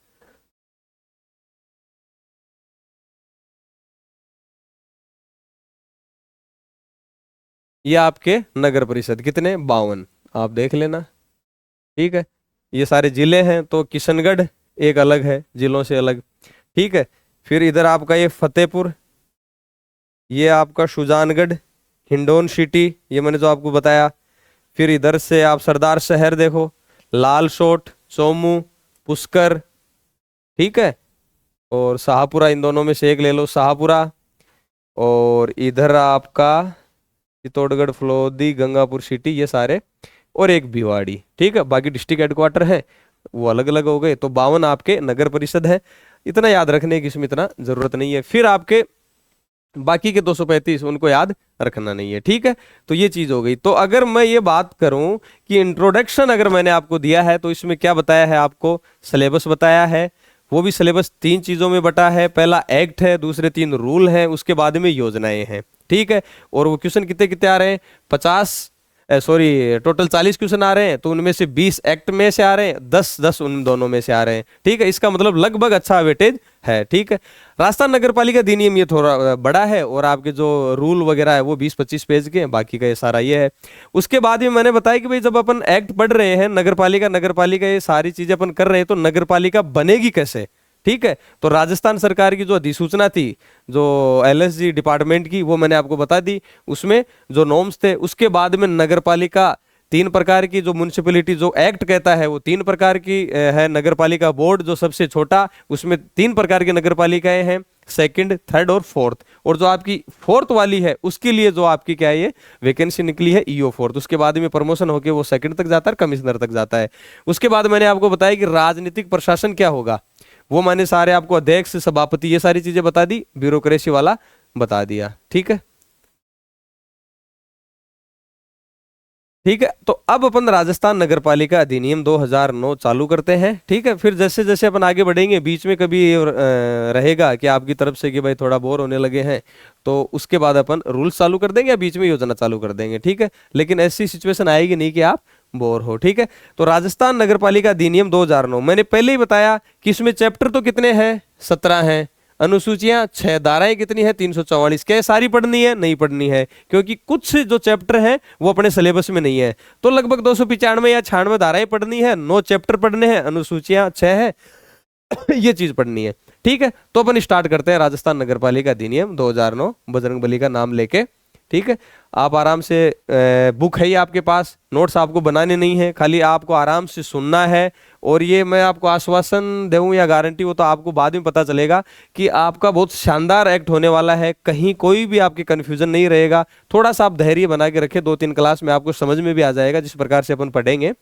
ये आपके नगर परिषद कितने 52, आप देख लेना। ठीक है, ये सारे जिले हैं, तो किशनगढ़ एक अलग है जिलों से अलग। ठीक है, फिर इधर आपका ये फतेहपुर, ये आपका सुजानगढ़, हिंडौन सिटी ये मैंने जो आपको बताया। फिर इधर से आप सरदार शहर देखो, लालसोट, सोमू, पुष्कर। ठीक है, और शाहपुरा, इन दोनों में से एक ले लो, शाहपुरा। और इधर आपका चित्तौड़गढ़, फलोदी, गंगापुर सिटी ये सारे, और एक भिवाड़ी। ठीक है, बाकी डिस्ट्रिक्ट हेडक्वार्टर है वो अलग अलग हो गए। तो 52 आपके नगर परिषद है। इतना याद रखने की इसमें इतना जरूरत नहीं है। फिर आपके बाकी के 235 उनको याद रखना नहीं है। ठीक है, तो ये चीज हो गई। तो अगर मैं ये बात करूं कि इंट्रोडक्शन अगर मैंने आपको दिया है तो इसमें क्या बताया है, आपको सिलेबस बताया है। वो भी सिलेबस 3 चीजों में बटा है। पहला एक्ट है, दूसरे 3 रूल हैं, उसके बाद में योजनाएं हैं। ठीक है, और वो क्वेश्चन कितने कितने आ रहे हैं, 50 टोटल 40 क्वेश्चन आ रहे हैं। तो उनमें से 20 एक्ट में से आ रहे हैं, 10 उन दोनों में से आ रहे हैं। ठीक है, इसका मतलब लगभग अच्छा वेटेज है। ठीक है, राजस्थान नगर पालिका अधिनियम ये थोड़ा बड़ा है, और आपके जो रूल वगैरह है वो 20-25 पेज के हैं, बाकी का ये सारा ये है। उसके बाद में मैंने बताया कि भाई जब अपन एक्ट पढ़ रहे हैं, नगर पालिका ये सारी चीजें अपन कर रहे हैं, तो नगर पालिका बनेगी कैसे। ठीक है, तो राजस्थान सरकार की जो अधिसूचना थी, जो एलएसजी डिपार्टमेंट की, वो मैंने आपको बता दी। उसमें जो नॉर्म्स थे, उसके बाद में नगर पालिका 3 प्रकार की, जो म्युनिसिपैलिटी जो एक्ट कहता है वो 3 प्रकार की है। नगर पालिका बोर्ड जो सबसे छोटा, उसमें 3 प्रकार की नगर पालिकाएं हैं, 2nd, 3rd और 4th। और जो आपकी 4th वाली है उसके लिए जो आपकी क्या है, ये वैकेंसी निकली है ईओ 4th। उसके बाद में प्रमोशन होकर वो 2nd तक जाता है, कमिश्नर तक जाता है। उसके बाद मैंने आपको बताया कि राजनीतिक प्रशासन क्या होगा, वो मैंने सारे आपको अध्यक्ष, सभापति ये सारी चीजें बता दी, ब्यूरोक्रेसी वाला बता दिया। ठीक है, ठीक है, तो अब अपन राजस्थान नगरपालिका अधिनियम 2009 चालू करते हैं। ठीक है, फिर जैसे जैसे अपन आगे बढ़ेंगे, बीच में कभी ये रहेगा कि आपकी तरफ से कि भाई थोड़ा बोर होने लगे हैं, तो उसके बाद अपन रूल्स चालू कर देंगे या बीच में योजना चालू कर देंगे। ठीक है, लेकिन ऐसी सिचुएशन आएगी नहीं कि आप बोर हो। ठीक है, तो राजस्थान नगरपालिका अधिनियम 2009 मैंने पहले ही बताया कि इसमें चैप्टर तो कितने हैं, 17 हैं, अनुसूचियां 6, धाराएं कितनी है 344। क्या सारी पढ़नी है, नहीं पढ़नी है, क्योंकि कुछ जो चैप्टर हैं वो अपने सिलेबस में नहीं है। तो लगभग 295 या 96 धाराएं पढ़नी है, 9 चैप्टर पढ़ने हैं, अनुसूचियां 6 है ये चीज पढ़नी है। ठीक है, तो अपन स्टार्ट करते हैं राजस्थान नगरपालिका अधिनियम 2009 बजरंगबली का नाम लेके। ठीक है, आप आराम से बुक है ही आपके पास, नोट्स आपको बनाने नहीं है, खाली आपको आराम से सुनना है। और ये मैं आपको आश्वासन दूं या गारंटी, वो तो आपको बाद में पता चलेगा कि आपका बहुत शानदार एक्ट होने वाला है। कहीं कोई भी आपके कंफ्यूजन नहीं रहेगा। थोड़ा सा आप धैर्य बना के रखें, 2-3 क्लास में आपको समझ में भी आ जाएगा जिस प्रकार से अपन पढ़ेंगे।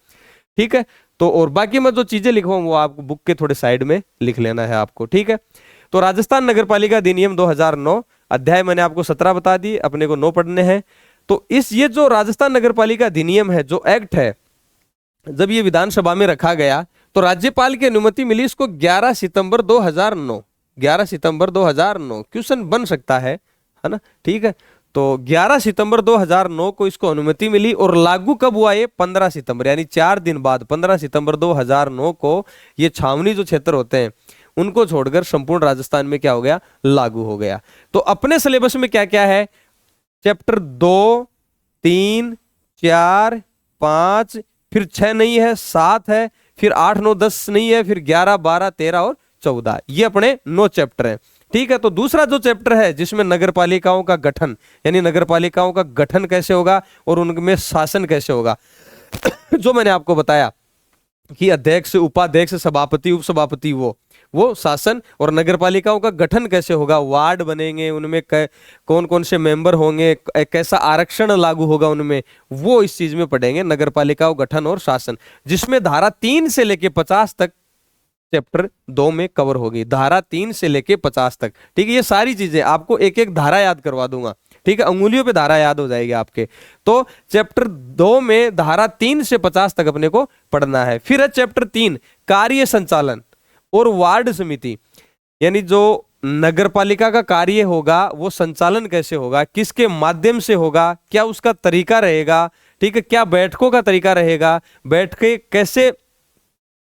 ठीक है, तो और बाकी मैं जो चीजें लिखवाऊं वो आपको बुक के थोड़े साइड में लिख लेना है आपको। ठीक है, तो राजस्थान नगरपालिका अधिनियम 2009 अध्याय मैंने आपको 17 बता दी, अपने को 9 पढ़ने हैं। तो ये जो राजस्थान नगरपालिका अधिनियम है, जो एक्ट है, जब ये विधानसभा में रखा गया तो राज्यपाल की अनुमति मिली इसको 11 सितंबर 2009। 11 सितंबर 2009 क्वेश्चन बन सकता है ना। ठीक है, तो 11 सितंबर 2009 को इसको अनुमति मिली, और लागू कब हुआ ये 15 सितंबर, यानी 4 दिन बाद 15 सितंबर 2009 को ये छावनी जो क्षेत्र होते हैं उनको छोड़कर संपूर्ण राजस्थान में क्या हो गया, लागू हो गया। तो अपने सिलेबस में क्या क्या है, चैप्टर 2, 3, 4, 5, फिर 6 नहीं है, 7 है, फिर 8, 9, 10 नहीं है, फिर 11, 12, 13 और 14, ये अपने 9 चैप्टर हैं। ठीक है, तो दूसरा जो चैप्टर है जिसमें नगरपालिकाओं का गठन, यानी नगरपालिकाओं का गठन कैसे होगा और उनमें शासन कैसे होगा जो मैंने आपको बताया कि अध्यक्ष, उपाध्यक्ष, सभापति, उपसभापति, वो शासन, और नगरपालिकाओं का गठन कैसे होगा, वार्ड बनेंगे, उनमें कौन कौन से मेंबर होंगे, कैसा आरक्षण लागू होगा उनमें, वो इस चीज में पढ़ेंगे, नगरपालिकाओं गठन और शासन, जिसमें धारा 3 से लेके 50 तक चैप्टर 2 में कवर होगी, धारा 3 से लेके 50 तक। ठीक है, ये सारी चीजें आपको एक एक धारा याद करवा दूंगा। ठीक है, अंगुलियों पे धारा याद हो जाएगी आपके। तो चैप्टर 2 में धारा 3 से 50 तक अपने को पढ़ना है। फिर है चैप्टर 3 कार्य संचालन और वार्ड समिति, यानी जो नगर पालिका का कार्य होगा वो संचालन कैसे होगा, किसके माध्यम से होगा, क्या उसका तरीका रहेगा। ठीक है, क्या बैठकों का तरीका रहेगा, बैठकें कैसे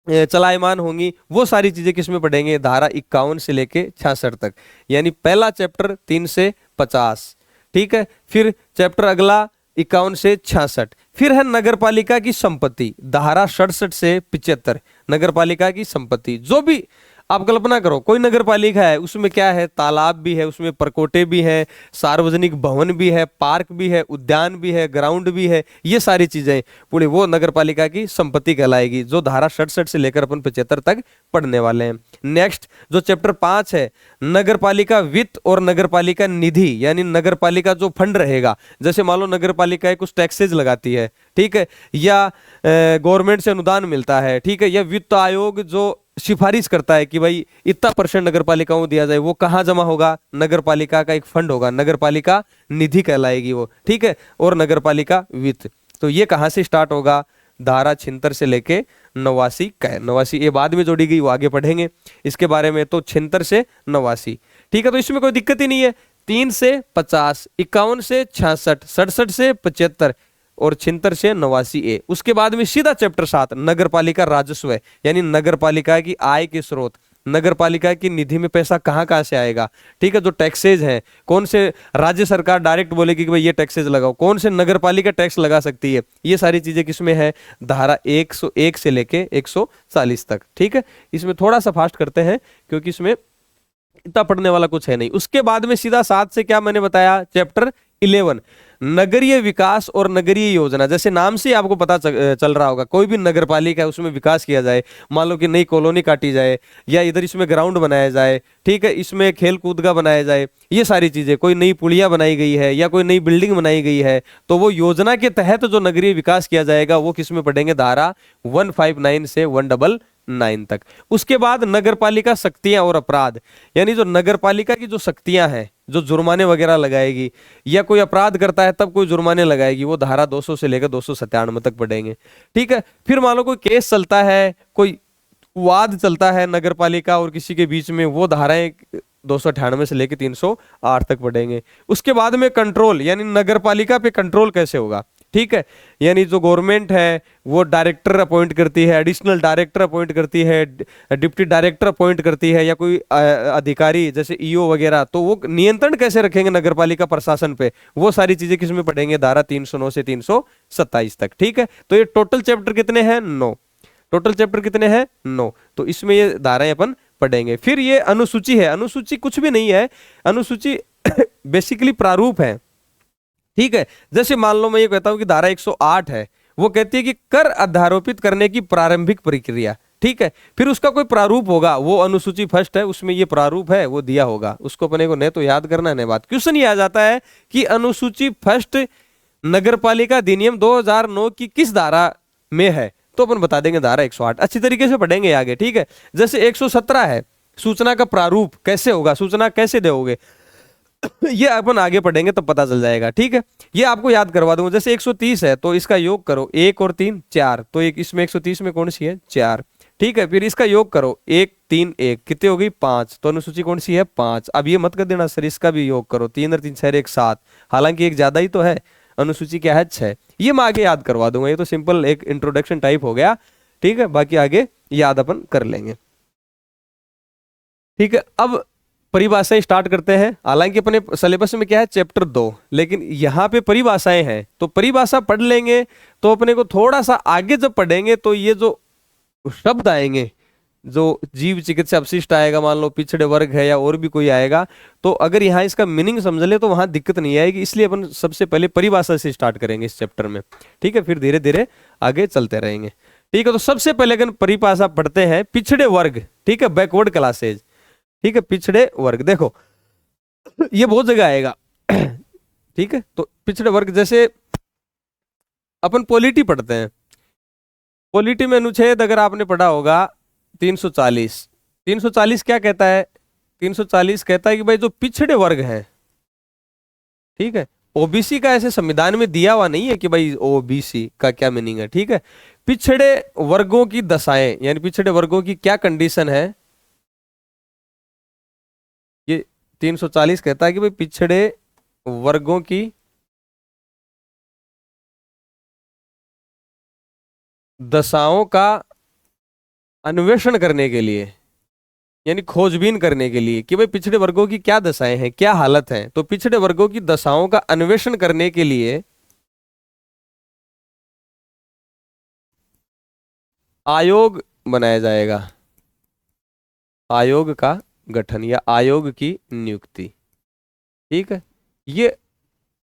चलायमान होंगी, वो सारी चीजें किसमें पढ़ेंगे, धारा 51 से लेके 66 तक। यानी पहला चैप्टर 3 से 50। ठीक है, फिर चैप्टर अगला 51 से 66। फिर है नगर पालिका की संपत्ति, धारा 67 से 75। नगर पालिका की संपत्ति, जो भी आप कल्पना करो कोई नगर पालिका है, उसमें क्या है, तालाब भी है, उसमें परकोटे भी है, सार्वजनिक भवन भी है, पार्क भी है, उद्यान भी है, ग्राउंड भी है, ये सारी चीजें पूरी वो नगर पालिका की संपत्ति कहलाएगी, जो धारा 67 से लेकर अपन 75 तक पढ़ने वाले हैं। नेक्स्ट जो चैप्टर 5 है, नगर पालिका वित्त और नगर पालिका निधि, यानी नगर पालिका जो फंड रहेगा, जैसे मान लो नगर पालिका कुछ टैक्सेज लगाती है, ठीक है, या गवर्नमेंट से अनुदान मिलता है, ठीक है, या वित्त आयोग जो सिफारिश करता है कि भाई इतना % नगर पालिकाओं को दिया जाए, वो कहाँ जमा होगा, नगर पालिका का एक फंड होगा, नगर पालिका निधि कहलाएगी वो। ठीक है, और नगर पालिका वित्त, तो ये कहाँ से स्टार्ट होगा, धारा 76 से लेके 89 का है। 89 ये बाद में जोड़ी गई, वो आगे पढ़ेंगे इसके बारे में। तो 76 से 89। ठीक है, तो इसमें कोई दिक्कत ही नहीं है। 3 से 50, 51 से 66, 67 से 75 और 76 से 89A। उसके बाद में सीधा चैप्टर 7 नगर पालिका राजस्व है, यानी नगर पालिका की आय के स्रोत, नगर पालिका की निधि में पैसा कहाँ कहाँ से आएगा। ठीक है, जो टैक्सेज हैं, कौन से राज्य सरकार डायरेक्ट बोलेगी कि भाई ये टैक्सेज लगाओ, कौन से नगर पालिका टैक्स लगा सकती है, ये सारी चीजें किसमें है, धारा 101 से लेके 140 तक। ठीक है, इसमें थोड़ा सा फास्ट करते हैं क्योंकि इसमें इतना पढ़ने वाला कुछ है नहीं। उसके बाद में सीधा 7 से क्या मैंने बताया, चैप्टर 11 नगरीय विकास और नगरीय योजना। जैसे नाम से आपको पता चल रहा होगा, कोई भी नगर पालिका है उसमें विकास किया जाए, मान लो कि नई कॉलोनी काटी जाए, या इधर इसमें ग्राउंड बनाया जाए, ठीक है, इसमें खेल कूद का बनाया जाए, ये सारी चीजें, कोई नई पुलिया बनाई गई है या कोई नई बिल्डिंग बनाई गई है, तो वो योजना के तहत जो नगरीय विकास किया जाएगा वो किसमें पढ़ेंगे, धारा 159 से 199 तक। उसके बाद नगर पालिका शक्तियां और अपराध, यानी जो नगर पालिका की जो शक्तियां हैं, जो जुर्माने वगैरह लगाएगी, या कोई अपराध करता है तब कोई जुर्माने लगाएगी, वो धारा 200 से लेकर 297 तक पढ़ेंगे। ठीक है, फिर मान लो कोई केस चलता है, कोई वाद चलता है नगर पालिका और किसी के बीच में, वो धाराएं 298 से लेकर 308 तक पढ़ेंगे। उसके बाद में कंट्रोल, यानी नगर पालिका पे कंट्रोल कैसे होगा। ठीक है, यानी जो गवर्नमेंट है वो डायरेक्टर अपॉइंट करती है, एडिशनल डायरेक्टर अपॉइंट करती है, डिप्टी डायरेक्टर अपॉइंट करती है, या कोई अधिकारी जैसे ईओ वगैरह, तो वो नियंत्रण कैसे रखेंगे नगरपालिका प्रशासन पे, वो सारी चीजें किसमें पढ़ेंगे, धारा 309 से 327 तक। ठीक है, तो ये टोटल चैप्टर कितने हैं, 9। टोटल चैप्टर कितने हैं, 9। तो इसमें ये धाराएं अपन पढ़ेंगे। फिर ये अनुसूची है, अनुसूची कुछ भी नहीं है, अनुसूची बेसिकली प्रारूप है। ठीक है, जैसे मान लो मैं ये कहता हूं कि धारा 108 है, वो कहती है कि कर अध्यारोपित करने की प्रारंभिक प्रक्रिया। ठीक है, फिर उसका कोई प्रारूप होगा, वो अनुसूची फर्स्ट है, उसमें ये प्रारूप है, वो दिया होगा, उसको अपने को नहीं तो याद करना है, बात क्वेश्चन ये आ जाता है कि अनुसूची फर्स्ट नगरपालिका अधिनियम 2009 की किस धारा में है, तो अपन बता देंगे धारा 108। अच्छी तरीके से पढ़ेंगे आगे। ठीक है, जैसे 117 है, सूचना का प्रारूप कैसे होगा, सूचना कैसे दोगे, ये अपन आगे पढ़ेंगे तब पता चल जाएगा। ठीक है, ये आपको याद करवा दूंगा। जैसे 130 है तो इसका योग करो, 1 और 3 4, तो एक इसमें 130 में कौन सी है, 4। ठीक है, फिर इसका योग करो, 1 3 1, कितने हो गई, 5, तो अनुसूची कौन सी है, 5। अब ये मत कर देना सर, इसका भी योग करो, 3 और 3 6 1 7, हालांकि एक ज्यादा ही तो है, अनुसूची क्या है, 6। ये मैं आगे याद करवा दूंगा, ये तो सिंपल एक इंट्रोडक्शन टाइप हो गया। ठीक है, बाकी आगे याद अपन कर लेंगे। ठीक है, अब परिभाषाएं स्टार्ट करते हैं। हालांकि अपने सिलेबस में क्या है, चैप्टर 2, लेकिन यहाँ पे परिभाषाएं हैं, तो परिभाषा पढ़ लेंगे तो अपने को थोड़ा सा आगे जब पढ़ेंगे तो ये जो शब्द आएंगे, जो जीव चिकित्सा अपशिष्ट आएगा, मान लो पिछड़े वर्ग है या और भी कोई आएगा, तो अगर यहाँ इसका मीनिंग समझ ले तो वहां दिक्कत नहीं आएगी, इसलिए अपन सबसे पहले परिभाषा से स्टार्ट करेंगे इस चैप्टर में। ठीक है, फिर धीरे धीरे आगे चलते रहेंगे। ठीक है, तो सबसे पहले अगर परिभाषा पढ़ते हैं, पिछड़े वर्ग। ठीक है, बैकवर्ड क्लासेज। ठीक है, पिछड़े वर्ग, देखो ये बहुत जगह आएगा। ठीक है, तो पिछड़े वर्ग, जैसे अपन पॉलिटी पढ़ते हैं, पॉलिटी में अनुच्छेद अगर आपने पढ़ा होगा 340। 340 क्या कहता है? 340 कहता है कि भाई जो पिछड़े वर्ग हैं, ठीक है, ओबीसी का ऐसे संविधान में दिया हुआ नहीं है कि भाई ओबीसी का क्या मीनिंग है, ठीक है। पिछड़े वर्गों की दशाएं, यानी पिछड़े वर्गों की क्या कंडीशन है, ये 340 कहता है कि भाई पिछड़े वर्गों की दशाओं का अन्वेषण करने के लिए, यानी खोजबीन करने के लिए कि भाई पिछड़े वर्गों की क्या दशाएं हैं, क्या हालत है, तो पिछड़े वर्गों की दशाओं का अन्वेषण करने के लिए आयोग बनाया जाएगा। आयोग का गठन या आयोग की नियुक्ति, ठीक है, ये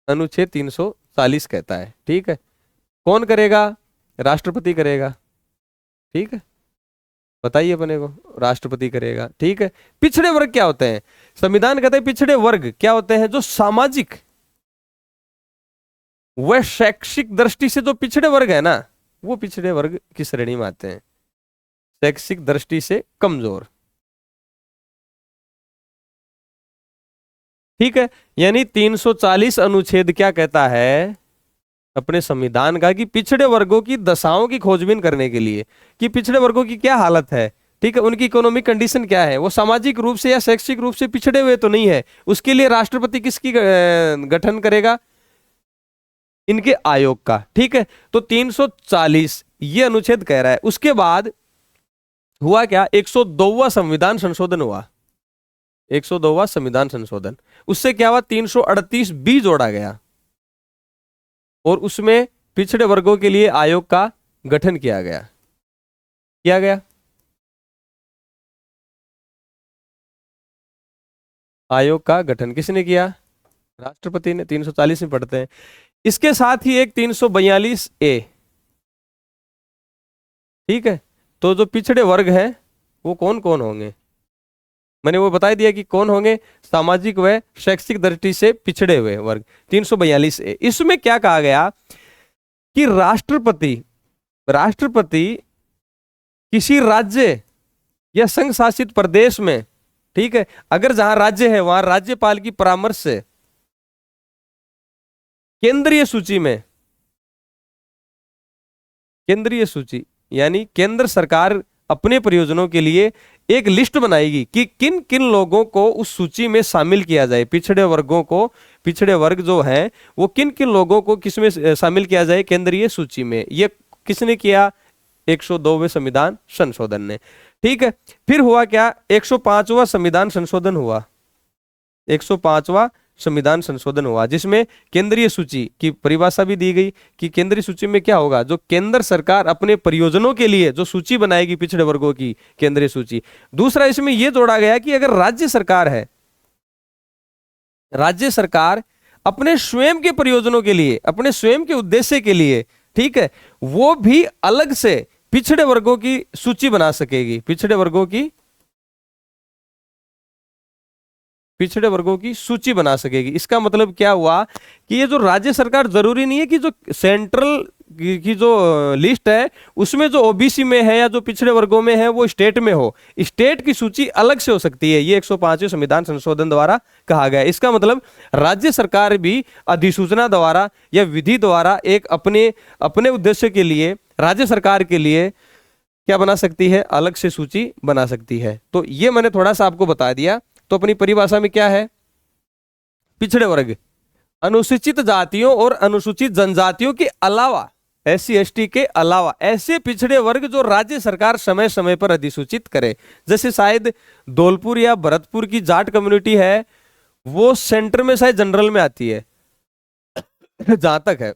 अनुच्छेद 340 कहता है, ठीक है। कौन करेगा? राष्ट्रपति करेगा, ठीक है, बताइए अपने को, राष्ट्रपति करेगा, ठीक है। पिछड़े वर्ग क्या होते हैं? संविधान कहता है पिछड़े वर्ग क्या होते हैं? जो सामाजिक व शैक्षिक दृष्टि से जो पिछड़े वर्ग है ना, वो पिछड़े वर्ग की श्रेणी में आते हैं, शैक्षिक दृष्टि से कमजोर, ठीक है। यानी 340 अनुच्छेद क्या कहता है अपने संविधान का कि पिछड़े वर्गों की दशाओं की खोजबीन करने के लिए कि पिछड़े वर्गों की क्या हालत है, ठीक है, उनकी इकोनॉमिक कंडीशन क्या है, वो सामाजिक रूप से या शैक्षिक रूप से पिछड़े हुए तो नहीं है, उसके लिए राष्ट्रपति किसकी गठन करेगा? इनके आयोग का, ठीक है। तो 340 ये अनुच्छेद कह रहा है। उसके बाद हुआ क्या? 102वां संविधान संशोधन हुआ, 102वां संविधान संशोधन। उससे क्या हुआ? 338 बी जोड़ा गया और उसमें पिछड़े वर्गों के लिए आयोग का गठन किया गया। आयोग का गठन किसने किया? राष्ट्रपति ने। 340 में पढ़ते हैं। इसके साथ ही एक 342 ए, ठीक है। तो जो पिछड़े वर्ग हैं वो कौन कौन होंगे? मैंने वो बता दिया कि कौन होंगे, सामाजिक व शैक्षिक दृष्टि से पिछड़े हुए वर्ग। 342 ए, इसमें क्या कहा गया कि राष्ट्रपति किसी राज्य या संघ शासित प्रदेश में, ठीक है, अगर जहां राज्य है वहां राज्यपाल की परामर्श से केंद्रीय सूची यानी केंद्र सरकार अपने प्रयोजनों के लिए एक लिस्ट बनाएगी कि किन किन लोगों को उस सूची में शामिल किया जाए, पिछड़े वर्ग जो हैं वो किन किन लोगों को किसमें शामिल किया जाए, केंद्रीय सूची में। ये किसने किया? 102वें संविधान संशोधन ने, ठीक है। फिर हुआ क्या? 105वां संविधान संशोधन हुआ, 105वां संविधान संशोधन हुआ, जिसमें केंद्रीय सूची की परिभाषा भी दी गई कि केंद्रीय सूची में क्या होगा, जो केंद्र सरकार अपने प्रयोजनों के लिए जो सूची बनाएगी पिछड़े वर्गों की, केंद्रीय सूची। दूसरा इसमें यह जोड़ा गया कि अगर राज्य सरकार है, राज्य सरकार अपने स्वयं के प्रयोजनों के लिए, अपने स्वयं के उद्देश्य के लिए, ठीक है, वो भी अलग से पिछड़े वर्गों की सूची बना सकेगी, पिछड़े वर्गों की सूची बना सकेगी। इसका मतलब क्या हुआ कि ये जो राज्य सरकार, जरूरी नहीं है कि जो सेंट्रल की जो लिस्ट है उसमें जो ओबीसी में है या जो पिछड़े वर्गों में है वो स्टेट में हो, स्टेट की सूची अलग से हो सकती है। ये 105वें संविधान संशोधन द्वारा कहा गया। इसका मतलब राज्य सरकार भी अधिसूचना द्वारा या विधि द्वारा एक अपने उद्देश्य के लिए, राज्य सरकार के लिए क्या बना सकती है? अलग से सूची बना सकती है। तो ये मैंने थोड़ा सा आपको बता दिया। तो अपनी परिभाषा में क्या है? पिछड़े वर्ग अनुसूचित जातियों और अनुसूचित जनजातियों के अलावा, SC ST के अलावा ऐसे पिछड़े वर्ग जो राज्य सरकार समय समय पर अधिसूचित करे। जैसे शायद धौलपुर या भरतपुर की जाट कम्युनिटी है, वो सेंटर में शायद जनरल में आती है जहां तक है,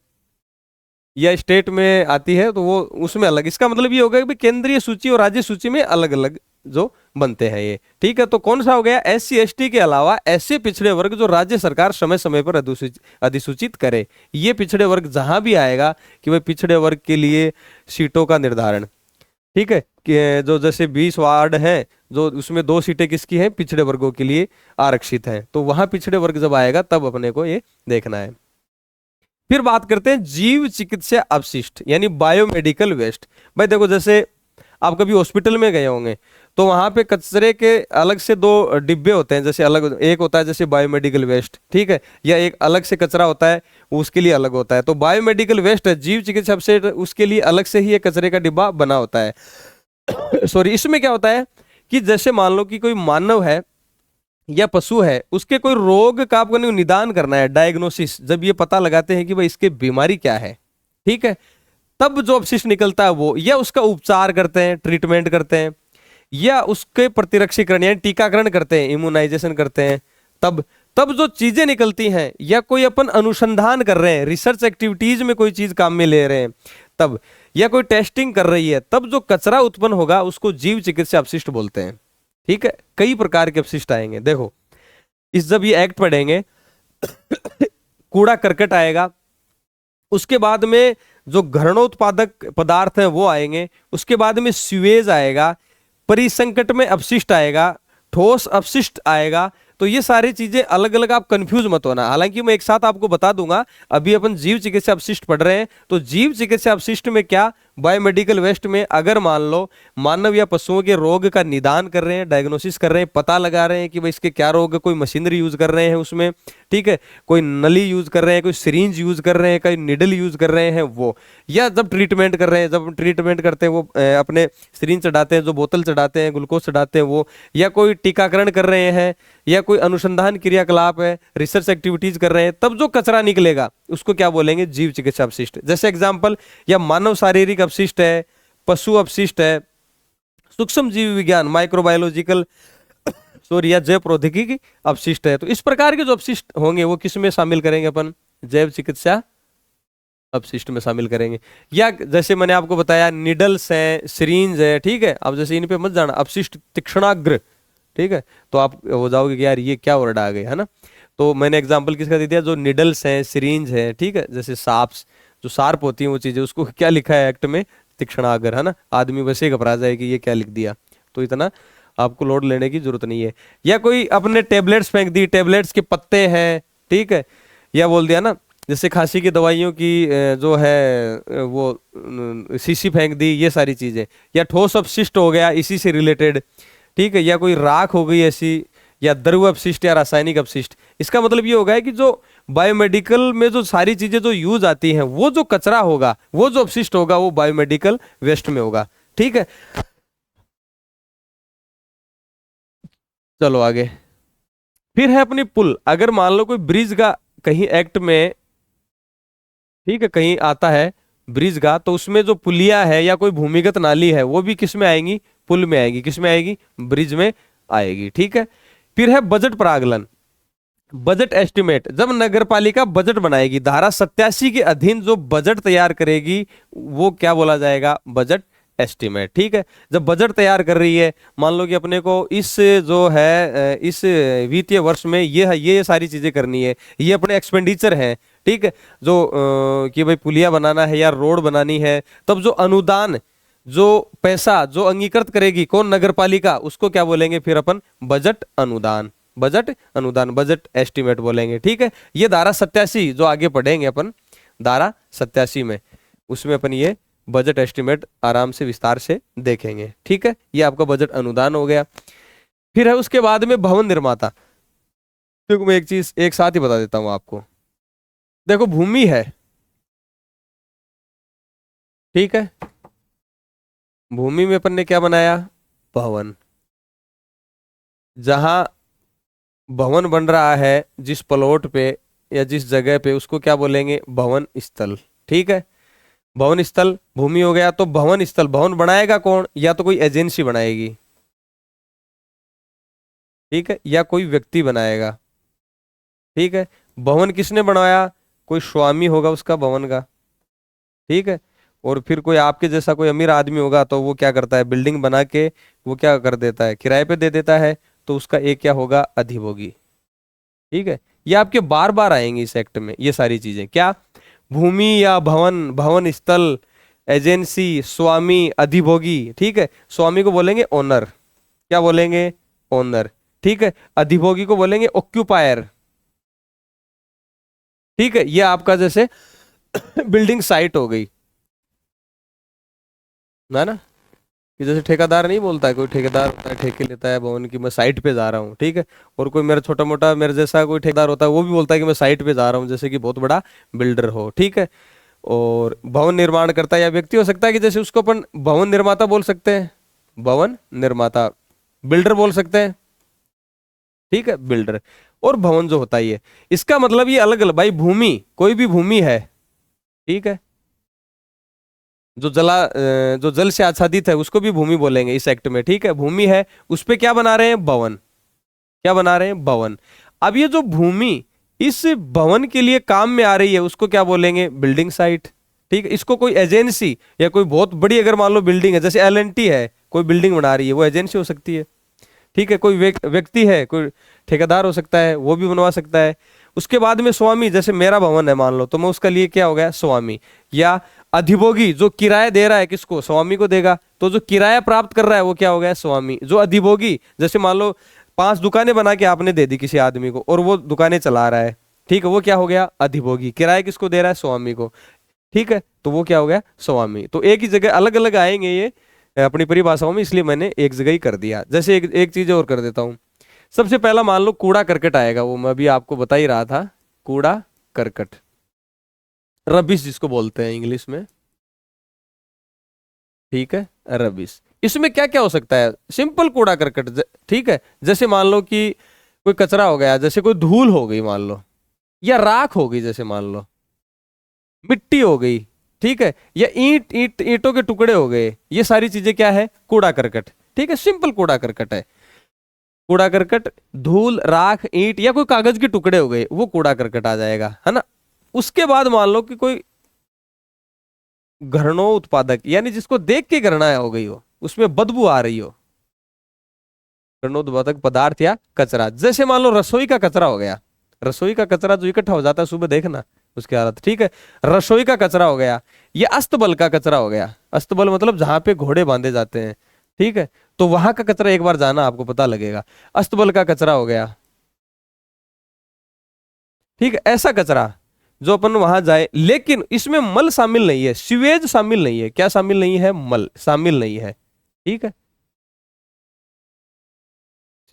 या स्टेट में आती है तो वो उसमें अलग। इसका मतलब ये होगा कि केंद्रीय सूची और राज्य सूची में अलग अलग जो बनते हैं ये, ठीक है। तो कौन सा हो गया? SC ST के अलावा ऐसे पिछड़े वर्ग जो राज्य सरकार समय समय पर अधिसूचित करे। ये पिछड़े वर्ग जहां भी आएगा कि भाई पिछड़े वर्ग के लिए सीटों का निर्धारण, ठीक है, कि जो जैसे 20 वार्ड हैं, जो उसमें 2 सीटें किसकी हैं? पिछड़े वर्गों के लिए आरक्षित हैं। तो वहां पिछड़े वर्ग जब आएगा तब अपने को ये देखना है। फिर बात करते हैं जीव चिकित्सा अपशिष्ट यानी बायोमेडिकल वेस्ट। भाई देखो, जैसे आप कभी हॉस्पिटल में गए होंगे तो वहां पे कचरे के अलग से दो डिब्बे होते हैं, जैसे अलग एक होता है जैसे बायोमेडिकल वेस्ट, ठीक है, या एक अलग से कचरा होता है उसके लिए अलग होता है। तो बायोमेडिकल वेस्ट जीव चिकित्सा अपशिष्ट उसके लिए अलग से ही एक कचरे का डिब्बा बना होता है। सॉरी, इसमें क्या होता है कि जैसे मान लो कि कोई मानव है या पशु है, उसके कोई रोग का आपको निदान करना है, डायग्नोसिस, जब ये पता लगाते हैं कि भाई इसके बीमारी क्या है, ठीक है, तब जो अपशिष्ट निकलता है वो, या उसका उपचार करते हैं, ट्रीटमेंट करते हैं, या उसके प्रतिरक्षीकरण यानी टीकाकरण करते हैं, इम्यूनाइजेशन करते हैं, तब तब जो चीजें निकलती हैं, या कोई अपन अनुसंधान कर रहे हैं, रिसर्च एक्टिविटीज में कोई चीज काम में ले रहे हैं तब, या कोई टेस्टिंग कर रही है, तब जो कचरा उत्पन्न होगा उसको जीव चिकित्सा अपशिष्ट बोलते हैं। ठीक है, कई प्रकार के अपशिष्ट आएंगे। देखो, इस जब ये एक्ट पढ़ेंगे कूड़ा करकट आएगा, उसके बाद में जो घरणोत्पादक पदार्थ हैं वो आएंगे, उसके बाद में सीवेज आएगा, परिसंकट में अपशिष्ट आएगा, ठोस अपशिष्ट आएगा। तो ये सारी चीजें अलग अलग, आप कंफ्यूज मत होना, हालांकि मैं एक साथ आपको बता दूंगा। अभी अपन जीव चिकित्सा अपशिष्ट पढ़ रहे हैं, तो जीव चिकित्सा अपशिष्ट में क्या, बायोमेडिकल वेस्ट में अगर मान लो मानव या पशुओं के रोग का निदान कर रहे हैं, डायग्नोसिस कर रहे हैं, पता लगा रहे हैं कि भाई इसके क्या रोग है, कोई मशीनरी यूज कर रहे हैं उसमें, ठीक है, कोई नली यूज कर रहे हैं, कोई सिरिंज यूज कर रहे हैं, कोई निडल यूज कर रहे हैं वो, या जब ट्रीटमेंट कर रहे हैं, जब ट्रीटमेंट करते हैं वो अपने सिरिंज चढ़ाते हैं, जो बोतल चढ़ाते हैं, ग्लूकोज चढ़ाते हैं वो, या कोई टीकाकरण कर रहे हैं, या कोई अनुसंधान क्रियाकलाप है, रिसर्च एक्टिविटीज कर रहे हैं, तब जो कचरा निकलेगा उसको क्या बोलेंगे, जीव चिकित्सा अपशिष्ट। जैसे एग्जांपल, या मानव शारीरिक अपशिष्ट है, पशु अपशिष्ट है, सूक्ष्म जीव विज्ञान माइक्रोबायोलॉजिकल सॉरी या जैव प्रौद्योगिकी अपशिष्ट है। तो इस प्रकार के जो अपशिष्ट होंगे वो किस में शामिल करेंगे अपन, जैव चिकित्सा अपशिष्ट में शामिल करेंगे। या जैसे मैंने आपको बताया निडल्स हैं, सिरिंज है, ठीक है, अब जैसे इन पे मत जाना, अपशिष्ट तीक्ष्णाग्र, ठीक है, तो आप हो जाओगे कि यार ये क्या वर्ड आ गए, है ना। तो मैंने एग्जांपल किसका दे दिया, जो निडल्स हैं, सिरिंज है, ठीक है, जैसे साप्स, जो शार्प होती हैं वो चीजें, उसको क्या लिखा है एक्ट में, तीक्ष्णाग्र, है ना, आदमी वैसे घबरा जाए कि ये क्या लिख दिया। तो इतना आपको लोड लेने की जरूरत नहीं है। या कोई अपने टेबलेट्स फेंक दी, टेबलेट्स के पत्ते हैं, ठीक है, या बोल दिया ना, जैसे खांसी की दवाइयों की जो है वो शीशी फेंक दी, ये सारी चीजें, या ठोस अपशिष्ट हो गया इसी से रिलेटेड, ठीक है, या कोई राख हो गई ऐसी, या द्रव अपशिष्ट या रासायनिक अपशिष्ट। इसका मतलब ये होगा कि जो बायोमेडिकल में जो सारी चीजें जो यूज आती हैं, वो जो कचरा होगा, वो जो अपशिष्ट होगा, वो बायोमेडिकल वेस्ट में होगा। ठीक है, चलो आगे। फिर है अपनी पुल। अगर मान लो कोई ब्रिज का कहीं एक्ट में, ठीक है, कहीं आता है ब्रिज का, तो उसमें जो पुलिया है या कोई भूमिगत नाली है वो भी किस में आएंगी, पुल में आएगी। किस में आएगी, ब्रिज में आएगी। ठीक है, फिर है बजट प्रागलन, बजट एस्टिमेट। जब नगर पालिका बजट बनाएगी, धारा 87 के अधीन जो बजट तैयार करेगी वो क्या बोला जाएगा, बजट एस्टिमेट। ठीक है, जब बजट तैयार कर रही है, मान लो कि अपने को इस जो है इस वित्तीय वर्ष में ये है, ये सारी चीजें करनी है, ये अपने एक्सपेंडिचर है, ठीक है, जो कि भाई पुलिया बनाना है या रोड बनानी है, तब जो अनुदान, जो पैसा जो अंगीकृत करेगी कौन, नगर पालिका, उसको क्या बोलेंगे फिर अपन, बजट अनुदान, बजट अनुदान, बजट एस्टिमेट बोलेंगे। ठीक है, ये धारा 87 जो आगे पढ़ेंगे अपन, धारा 87 में, उसमें अपन ये बजट एस्टिमेट आराम से विस्तार से देखेंगे। ठीक है, ये आपका बजट अनुदान हो गया। फिर है उसके बाद में भवन निर्माता। देखो मैं एक चीज एक साथ ही बता देता हूं आपको। देखो भूमि है, ठीक है, भूमि में अपन ने क्या बनाया, भवन। जहां भवन बन रहा है जिस प्लॉट पे या जिस जगह पे, उसको क्या बोलेंगे, भवन स्थल। ठीक है, भवन स्थल भूमि हो गया। तो भवन स्थल, भवन बनाएगा कौन, या तो कोई एजेंसी बनाएगी, ठीक है, या कोई व्यक्ति बनाएगा। ठीक है, भवन किसने बनाया, कोई स्वामी होगा उसका भवन का, ठीक है, और फिर कोई आपके जैसा कोई अमीर आदमी होगा तो वो क्या करता है, बिल्डिंग बना के वो क्या कर देता है, किराए पे दे देता है, तो उसका एक क्या होगा, अधिभोगी। ठीक है, ये आपके बार बार आएंगे इस एक्ट में, ये सारी चीजें क्या, भूमि या भवन, भवन स्थल, एजेंसी, स्वामी, अधिभोगी। ठीक है, स्वामी को बोलेंगे ओनर, क्या बोलेंगे, ओनर। ठीक है, अधिभोगी को बोलेंगे ऑक्यूपायर। ठीक है, ये आपका जैसे बिल्डिंग साइट हो गई, है ना। कि जैसे ठेकेदार नहीं बोलता है, कोई ठेकेदार होता है, ठेके लेता है भवन की, मैं साइट पे जा रहा हूँ, ठीक है। और कोई मेरा छोटा मोटा मेरे जैसा कोई ठेकेदार होता है, वो भी बोलता है कि मैं साइट पे जा रहा हूँ, जैसे कि बहुत बड़ा बिल्डर हो, ठीक है। और भवन निर्माण करता है या व्यक्ति हो सकता है कि जैसे उसको अपन भवन निर्माता बोल सकते हैं, भवन निर्माता, बिल्डर बोल सकते हैं, ठीक है, बिल्डर। और भवन जो होता है ये, इसका मतलब ये अलग अलग भाई, भूमि, कोई भी भूमि है, ठीक है, जो जल से आच्छादित है उसको भी भूमि बोलेंगे इस एक्ट में, ठीक है। भूमि है, उस पे क्या बना रहे हैं, भवन, क्या बना रहे हैं, भवन। अब ये जो भूमि इस भवन के लिए काम में आ रही है उसको क्या बोलेंगे, बिल्डिंग साइट, ठीक है। इसको कोई एजेंसी या कोई बहुत बड़ी अगर मान लो बिल्डिंग है, जैसे L&T है, कोई बिल्डिंग बना रही है, वो एजेंसी हो सकती है, ठीक है। कोई व्यक्ति है, कोई ठेकेदार हो सकता है, वो भी बनवा सकता है। उसके बाद में स्वामी, जैसे मेरा भवन है मान लो, तो मैं उसका लिए क्या हो गया, स्वामी। या अधिभोगी, जो किराया दे रहा है किसको, स्वामी को देगा, तो जो किराया प्राप्त कर रहा है वो क्या हो गया, स्वामी। जो अधिभोगी, जैसे मान लो 5 दुकानें बना के आपने दे दी किसी आदमी को और वो दुकानें चला रहा है, ठीक है, वो क्या हो गया, अधिभोगी। किराया किसको दे रहा है, स्वामी को, ठीक है, तो वो क्या हो गया, स्वामी। तो एक ही जगह अलग अलग आएंगे ये अपनी परिभाषाओं में, इसलिए मैंने एक जगह ही कर दिया। जैसे एक चीज और कर देता हूं। सबसे पहला मान लो कूड़ा करकट आएगा, वो मैं अभी आपको बता ही रहा था, कूड़ा करकट, रबिश जिसको बोलते हैं इंग्लिश में, ठीक है, रबिश। इसमें क्या क्या हो सकता है, सिंपल कूड़ा करकट, ठीक है। जैसे मान लो कि कोई कचरा हो गया, जैसे कोई धूल हो गई मान लो, या राख हो गई, जैसे मान लो मिट्टी हो गई, ठीक है, या ईंटों के टुकड़े हो गए, ये सारी चीजें क्या है, कूड़ा करकट, ठीक है, सिंपल कूड़ा करकट है। कूड़ा करकट, धूल, राख, ईंट या कोई कागज के टुकड़े हो गए, वो कूड़ा करकट आ जाएगा, है ना। उसके बाद मान लो कि कोई घृणो उत्पादक, यानी जिसको देख के घृणा हो गई हो, उसमें बदबू आ रही हो, घृणोत्पादक पदार्थ या कचरा। जैसे मान लो रसोई का कचरा हो गया, रसोई का कचरा जो इकट्ठा हो जाता है सुबह, देखना उसकी हालत, ठीक है, रसोई का कचरा हो गया। ये अस्तबल का कचरा हो गया, अस्तबल मतलब जहां पे घोड़े बांधे जाते हैं, ठीक है, तो वहां का कचरा एक बार जाना, आपको पता लगेगा, अस्तबल का कचरा हो गया, ठीक है। ऐसा कचरा जो अपन वहां जाए, लेकिन इसमें मल शामिल नहीं है, सीवेज शामिल नहीं है, क्या शामिल नहीं है, मल शामिल नहीं है, ठीक है,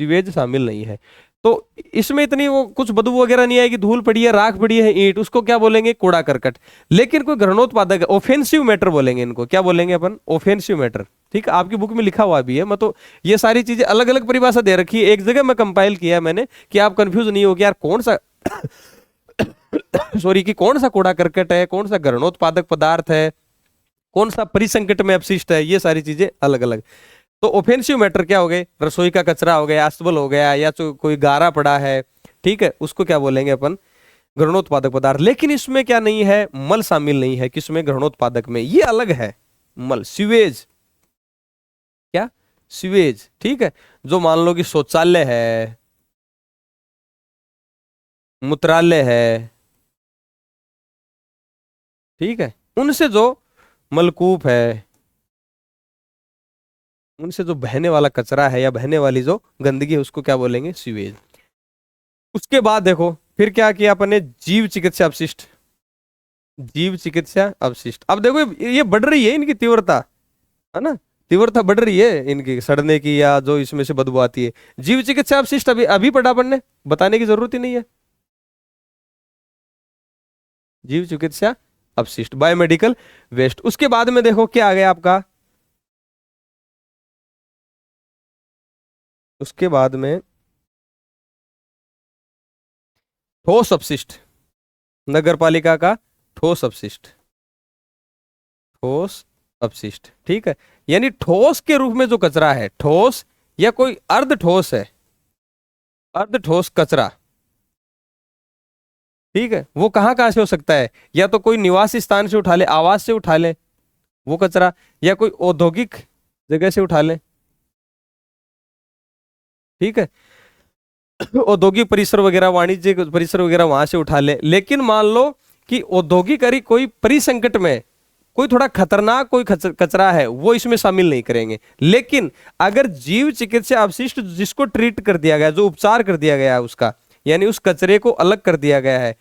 सीवेज शामिल नहीं है। तो इसमें इतनी वो कुछ बदबू वगैरह नहीं आएगी, धूल पड़ी है, राख पड़ी है, ईंट, उसको क्या बोलेंगे, कूड़ा करकट। लेकिन कोई घृणोत्पादक, ऑफेंसिव मैटर बोलेंगे इनको, क्या बोलेंगे अपन, ऑफेंसिव मैटर, ठीक है। आपकी बुक में लिखा हुआ भी है, मैं तो ये सारी चीजें अलग अलग परिभाषा दे रखी है, एक जगह में कंपाइल किया है मैंने, कि आप कंफ्यूज नहीं हो कि यार कौन सा सॉरी, कि कौन सा कूड़ा करकट है, कौन सा घृणोत्पादक पदार्थ है, कौन सा परिसंकट में अपशिष्ट है, ये सारी चीजें अलग अलग। तो ऑफेंसिव मैटर क्या हो गए, रसोई का कचरा हो गया, अस्तबल हो गया, या तो कोई गारा पड़ा है, ठीक है, उसको क्या बोलेंगे अपन, घृणोत्पादक पदार्थ। लेकिन इसमें क्या नहीं है, मल शामिल नहीं है, किसमें, घृणोत्पादक में, ये अलग है मल, सीवेज, क्या, सीवेज, ठीक है। जो मान लो कि शौचालय है, मूत्रालय है, ठीक है, उनसे जो मलकूप है, उनसे जो बहने वाला कचरा है या बहने वाली जो गंदगी है, उसको क्या बोलेंगे, सीवेज। उसके बाद देखो फिर क्या किया अपने, जीव चिकित्सा अपशिष्ट, जीव चिकित्सा अपशिष्ट। अब देखो ये बढ़ रही है इनकी तीव्रता, है ना, तीव्रता बढ़ रही है इनकी सड़ने की, या जो इसमें से बदबू आती है। जीव चिकित्सा अपशिष्ट अभी अभी पढ़ा अपन ने, बताने की जरूरत ही नहीं है। जीव चिकित्सा अपशिष्ट, बायोमेडिकल वेस्ट। उसके बाद में देखो क्या आ गया आपका, उसके बाद में ठोस अपशिष्ट, नगर पालिका का ठोस अपशिष्ट, ठोस अपशिष्ट, ठीक है। यानी ठोस के रूप में जो कचरा है, ठोस या कोई अर्ध ठोस है, अर्ध ठोस कचरा, ठीक है, वो कहां कहां से हो सकता है, या तो कोई निवास स्थान से उठा ले, आवास से उठा ले वो कचरा, या कोई औद्योगिक जगह से उठा ले, ठीक है, औद्योगिक परिसर वगैरह, वाणिज्यिक परिसर वगैरह वहां से उठा ले। लेकिन मान लो कि औद्योगिक अरे कोई परिसंकट में कोई थोड़ा खतरनाक कोई कचरा है, वो इसमें शामिल नहीं करेंगे। लेकिन अगर जीव चिकित्सा अपशिष्ट जिसको ट्रीट कर दिया गया, जो उपचार कर दिया गया है उसका, यानी उस कचरे को अलग कर दिया गया है,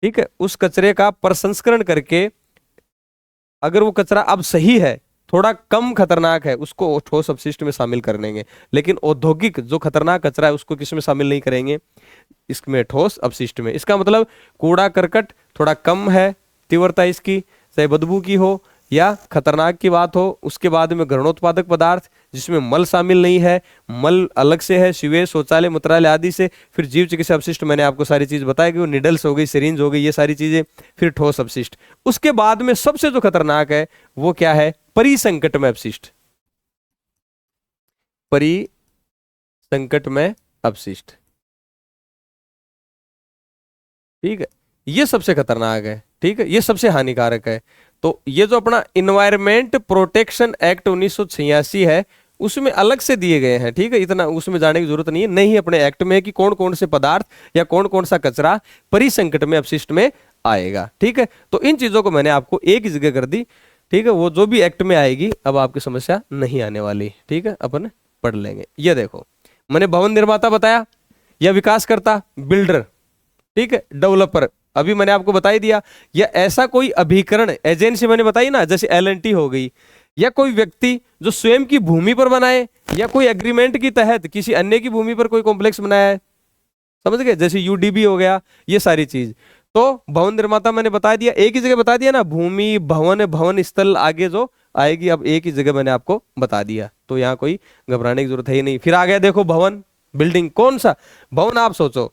ठीक है, उस कचरे का प्रसंस्करण करके अगर वो कचरा अब सही है, थोड़ा कम खतरनाक है उसको ठोस अपशिष्ट में शामिल कर लेंगे, लेकिन औद्योगिक जो खतरनाक कचरा है उसको किस में शामिल नहीं करेंगे, इसमें ठोस अपशिष्ट में। इसका मतलब कूड़ा करकट थोड़ा कम है तीव्रता इसकी, चाहे बदबू की हो या खतरनाक की बात हो। उसके बाद में घृणोत्पादक पदार्थ जिसमें मल शामिल नहीं है, मल अलग से है, सीवेज, शौचालय, मूत्रालय आदि से। फिर जीव चिकित्सा अपशिष्ट मैंने आपको सारी चीज बताई कि वो निडल्स हो गई, सिरिंज हो गई, ये सारी चीजें। फिर ठोस अपशिष्ट। उसके बाद में सबसे जो खतरनाक है वो क्या है, परिसंकटमय अपशिष्ट। परिसंकटमय अपशिष्ट, ठीक है, ये सबसे खतरनाक है, ठीक है, ये सबसे हानिकारक है। तो ये जो अपना इन्वायरमेंट प्रोटेक्शन एक्ट 1986 है उसमें अलग से दिए गए हैं, ठीक है, इतना उसमें जाने की जरूरत नहीं है। नहीं अपने एक्ट में कि कौन कौन से पदार्थ या कौन कौन सा कचरा परिसंकट में अपशिष्ट में आएगा, ठीक है। तो इन चीजों को मैंने आपको एक ही जगह कर दी, ठीक है, वो जो भी एक्ट में आएगी अब आपकी समस्या नहीं आने वाली, ठीक है, अपन पढ़ लेंगे। ये देखो मैंने भवन निर्माता बताया या विकासकर्ता, बिल्डर, ठीक है, डेवलपर अभी मैंने आपको बता ही दिया, या ऐसा कोई अभिकरण एजेंसी मैंने बताई ना, जैसे एल&टी हो गई, या कोई व्यक्ति जो स्वयं की भूमि पर बनाए या कोई एग्रीमेंट के तहत किसी अन्य की भूमि पर कोई कॉम्प्लेक्स बनाया है, समझ गए, जैसे यूडीबी हो गया, ये सारी चीज। तो भवन निर्माता मैंने बता दिया, एक ही जगह बता दिया ना, भूमि भवन भवन स्थल आगे जो आएगी अब एक ही जगह मैंने आपको बता दिया, तो यहाँ कोई घबराने की जरूरत है ही नहीं। फिर आ गया देखो भवन, बिल्डिंग, कौन सा भवन आप सोचो,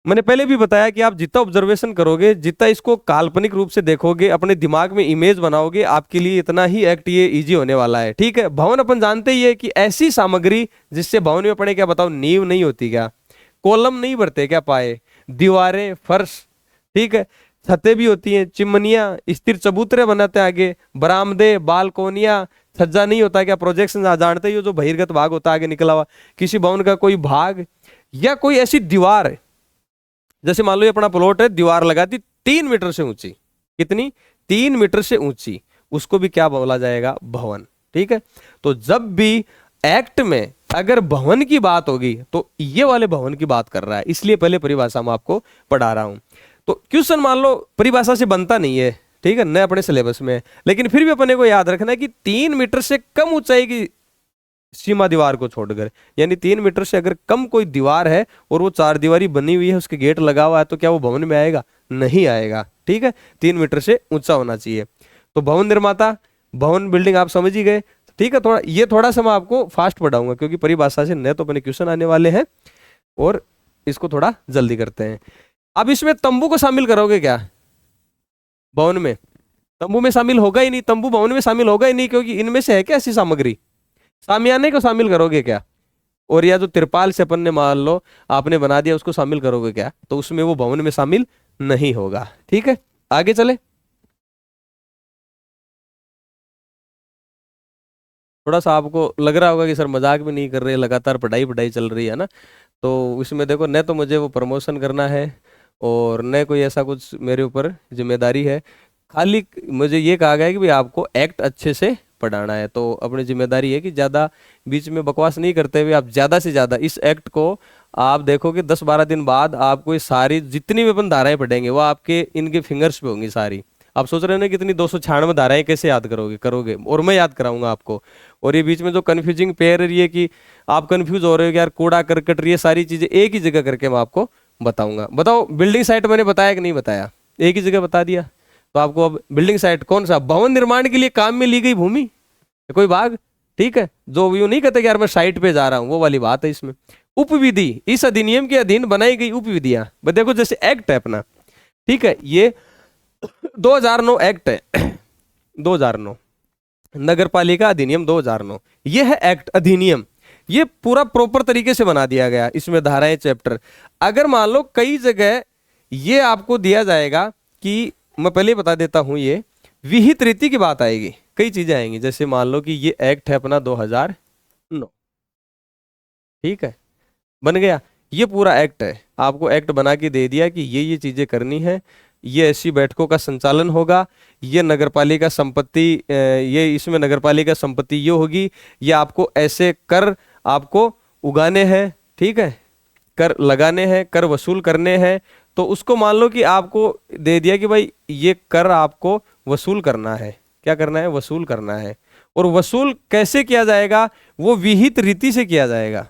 मैंने पहले भी बताया कि आप जितना ऑब्जर्वेशन करोगे, जितना इसको काल्पनिक रूप से देखोगे, अपने दिमाग में इमेज बनाओगे, आपके लिए इतना ही एक्ट ये इजी होने वाला है, ठीक है। भवन अपन जानते ही है कि ऐसी सामग्री जिससे भवन में पड़े, क्या बताओ, नींव नहीं होती क्या, कॉलम नहीं भरते क्या, पाए, दीवारें, फर्श, ठीक है, छतें भी होती हैं, चिमनियां, स्थिर चबूतरे बनाते हैं, आगे बरामदे, बालकोनियां, छज्जा नहीं होता क्या, प्रोजेक्शन जानते ही हो जो बहिर्गत भाग होता है आगे निकला हुआ, किसी भवन का कोई भाग, या कोई ऐसी दीवार, जैसे मान लो ये अपना प्लॉट है, दीवार लगा दी 3 मीटर से ऊंची, कितनी, 3 मीटर से ऊंची, उसको भी क्या बोला जाएगा, भवन, ठीक है। तो जब भी एक्ट में अगर भवन की बात होगी तो ये वाले भवन की बात कर रहा है, इसलिए पहले परिभाषा में आपको पढ़ा रहा हूं। तो क्वेश्चन मान लो परिभाषा से बनता नहीं है, ठीक है, न अपने सिलेबस में, लेकिन फिर भी अपने को याद रखना है कि 3 मीटर से कम ऊंचाई की सीमा दीवार को छोड़कर, यानी 3 मीटर से अगर कम कोई दीवार है और वो 4 दीवारी बनी हुई है, उसके गेट लगा हुआ है, तो क्या वो भवन में आएगा, नहीं आएगा, ठीक है, 3 मीटर से ऊंचा होना चाहिए। तो भवन निर्माता, भवन बिल्डिंग आप समझ ही गए, ठीक है। थोड़ा ये थोड़ा सा मैं आपको फास्ट पढ़ाऊंगा क्योंकि परिभाषा से न तो अपने क्वेश्चन आने वाले हैं और इसको थोड़ा जल्दी करते हैं। अब इसमें तंबू को शामिल करोगे क्या, भवन में तंबू में शामिल होगा ही नहीं, तंबू भवन में शामिल होगा ही नहीं, क्योंकि इनमें से है क्या ऐसी सामग्री, सामियाने को शामिल करोगे क्या, और या जो तिरपाल से अपन ने मान लो आपने बना दिया उसको शामिल करोगे क्या, तो उसमें वो भवन में शामिल नहीं होगा, ठीक है। आगे चले, थोड़ा सा आपको लग रहा होगा कि सर मजाक भी नहीं कर रहे, लगातार पढ़ाई पढ़ाई चल रही है ना, तो इसमें देखो न तो मुझे वो प्रमोशन करना है और न कोई ऐसा कुछ मेरे ऊपर जिम्मेदारी है, खाली मुझे ये कहा गया है कि भाई आपको एक्ट अच्छे से पढ़ाना है। तो अपनी जिम्मेदारी है कि ज़्यादा बीच में बकवास नहीं करते हुए आप ज़्यादा से ज़्यादा इस एक्ट को आप देखोगे 10-12 दिन बाद आपको ये सारी जितनी भी अपन धाराएं पढ़ेंगे वो आपके इनके फिंगर्स पे होंगी सारी। आप सोच रहे हो ना कितनी 296 धाराएं कैसे याद करोगे, और मैं याद कराऊंगा आपको। और ये बीच में जो कन्फ्यूजिंग पेयर है ये कि आप कन्फ्यूज हो रहे हो कि यार कूड़ा करकट ये सारी चीजें एक ही जगह करके मैं आपको बताऊंगा। बताओ बिल्डिंग साइट मैंने बताया कि नहीं बताया, एक ही जगह बता दिया। तो आपको अब बिल्डिंग साइट कौन सा, भवन निर्माण के लिए काम में ली गई भूमि, कोई भाग, ठीक है, जो यूं नहीं कहते कि यार मैं साइट पे जा रहा हूं, वो वाली बात है इसमें। उपविधि, इस अधिनियम के अधीन बनाई गई उपविधियां, देखो जैसे एक्ट है अपना, ठीक है, ये 2009 एक्ट है 2009 नगर पालिका अधिनियम 2009, ये है एक्ट अधिनियम, ये पूरा प्रॉपर तरीके से बना दिया गया, इसमें धाराएं चैप्टर। अगर मान लो कई जगह ये आपको दिया जाएगा कि मैं पहले ही बता देता हूं, ये विहित रीति की बात आएगी, कई चीजें आएंगी, जैसे मान लो कि ये एक्ट है अपना 2009, ठीक है, बन गया, ये पूरा एक्ट है, आपको एक्ट बना के दे दिया कि ये चीजें करनी है, ये ऐसी बैठकों का संचालन होगा, ये नगरपालिका संपत्ति, ये इसमें नगरपालिका संपत्ति ये होगी, ये आपको ऐसे कर आपको उगाने हैं, ठीक है, कर लगाने हैं, कर वसूल करने हैं। तो उसको मान लो कि आपको दे दिया कि भाई ये कर आपको वसूल करना है, क्या करना है, वसूल करना है। और वसूल कैसे किया जाएगा, वो विहित रीति से किया जाएगा,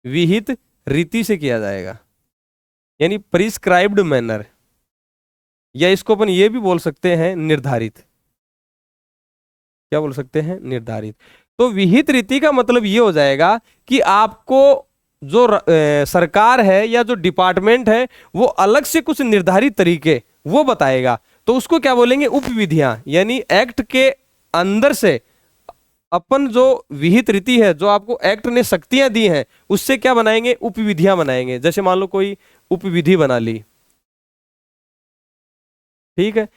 विहित रीति से किया जाएगा, यानी प्रिस्क्राइब्ड मैनर, या इसको अपन ये भी बोल सकते हैं निर्धारित। क्या बोल सकते हैं, निर्धारित। तो विहित रीति का मतलब ये हो जाएगा कि आपको जो सरकार है या जो डिपार्टमेंट है वो अलग से कुछ निर्धारित तरीके वो बताएगा, तो उसको क्या बोलेंगे, उपविधियां। यानी एक्ट के अंदर से अपन जो विहित रीति है, जो आपको एक्ट ने शक्तियां दी हैं, उससे क्या बनाएंगे, उपविधियां बनाएंगे। जैसे मान लो कोई उपविधि बना ली, ठीक है,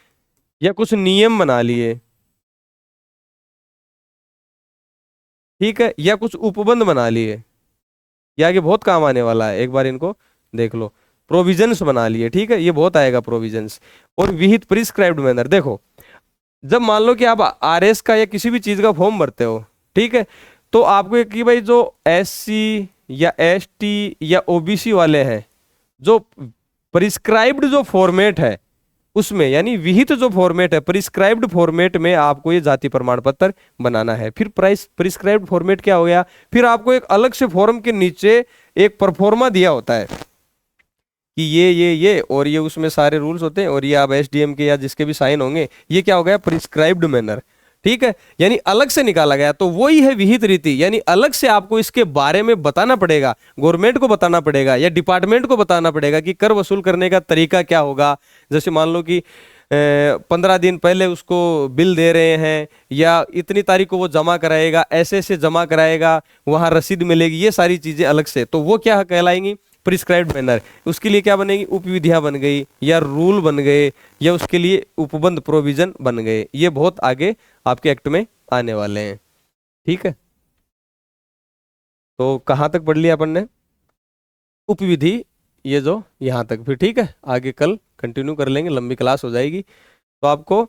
या कुछ नियम बना लिए, ठीक है, या कुछ उपबंध बना लिए, ये आगे बहुत काम आने वाला है, एक बार इनको देख लो। प्रोविजंस बना लिए, ठीक है, ये बहुत आएगा प्रोविजंस। और विहित प्रिस्क्राइब्ड मैनर, देखो जब मान लो कि आप आरएस का या किसी भी चीज का फॉर्म भरते हो, ठीक है, तो आपको कि भाई जो एससी या एसटी या ओबीसी वाले हैं, जो प्रिस्क्राइब्ड जो फॉर्मेट है उसमें, यानी विहित जो फॉर्मेट है, प्रिस्क्राइब्ड फॉर्मेट में आपको ये जाति प्रमाण पत्र बनाना है। फिर प्रिस्क्राइब्ड फॉर्मेट क्या हो गया, फिर आपको एक अलग से फॉर्म के नीचे एक परफॉर्मा दिया होता है कि ये और ये उसमें सारे रूल्स होते हैं, और ये आप एसडीएम के या जिसके भी साइन होंगे, ये क्या हो गया, प्रिस्क्राइब्ड मैनर, ठीक है, यानी अलग से निकाला गया। तो वही है विहित रीति, यानी अलग से आपको इसके बारे में बताना पड़ेगा, गवर्नमेंट को बताना पड़ेगा या डिपार्टमेंट को बताना पड़ेगा कि कर वसूल करने का तरीका क्या होगा। जैसे मान लो कि 15 दिन पहले उसको बिल दे रहे हैं, या इतनी तारीख को वो जमा कराएगा, ऐसे ऐसे जमा कराएगा, वहां रसीद मिलेगी, ये सारी चीजें अलग से, तो वो क्या कहलाएंगी, प्रिस्क्राइब्ड मैनर। उसके लिए क्या बनेगी, उपविधियां बन गई, या रूल बन गए, या उसके लिए उपबंध प्रोविजन बन गए। ये बहुत आगे आपके एक्ट में आने वाले हैं, ठीक है। तो कहाँ तक पढ़ लिया अपन ने, उपविधि, ये जो यहाँ तक, फिर ठीक है, आगे कल कंटिन्यू कर लेंगे, लंबी क्लास हो जाएगी, तो आपको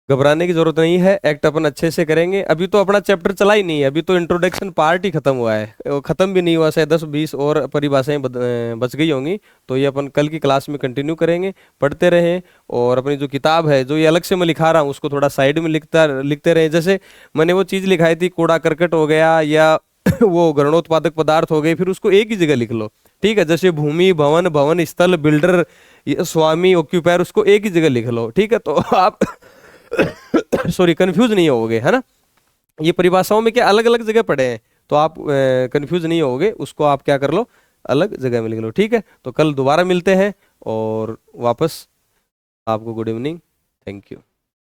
घबराने की जरूरत नहीं है, एक्ट अपन अच्छे से करेंगे। अभी तो अपना चैप्टर चला ही नहीं है, अभी तो इंट्रोडक्शन पार्ट ही खत्म हुआ है, वो खत्म भी नहीं हुआ, शायद 10-20 और परिभाषाएं बच गई होंगी, तो ये अपन कल की क्लास में कंटिन्यू करेंगे, पढ़ते रहें। और अपनी जो किताब है, जो ये अलग से मैं लिखा रहा हूँ, उसको थोड़ा साइड में लिखते रहे। जैसे मैंने वो चीज़ लिखाई थी, कूड़ा करकट हो गया, या वो गणोत्पादक पदार्थ हो गए, फिर उसको एक ही जगह लिख लो, ठीक है। जैसे भूमि, भवन, भवन स्थल, बिल्डर, स्वामी, ऑक्यूपायर, उसको एक ही जगह लिख लो, ठीक है। तो आप सॉरी कंफ्यूज नहीं होगे, है ना। ये परिभाषाओं में क्या अलग अलग जगह पढ़े हैं, तो आप कंफ्यूज नहीं होगे, उसको आप क्या कर लो, अलग जगह में लिख लो, ठीक है। तो कल दोबारा मिलते हैं, और वापस आपको गुड इवनिंग, थैंक यू।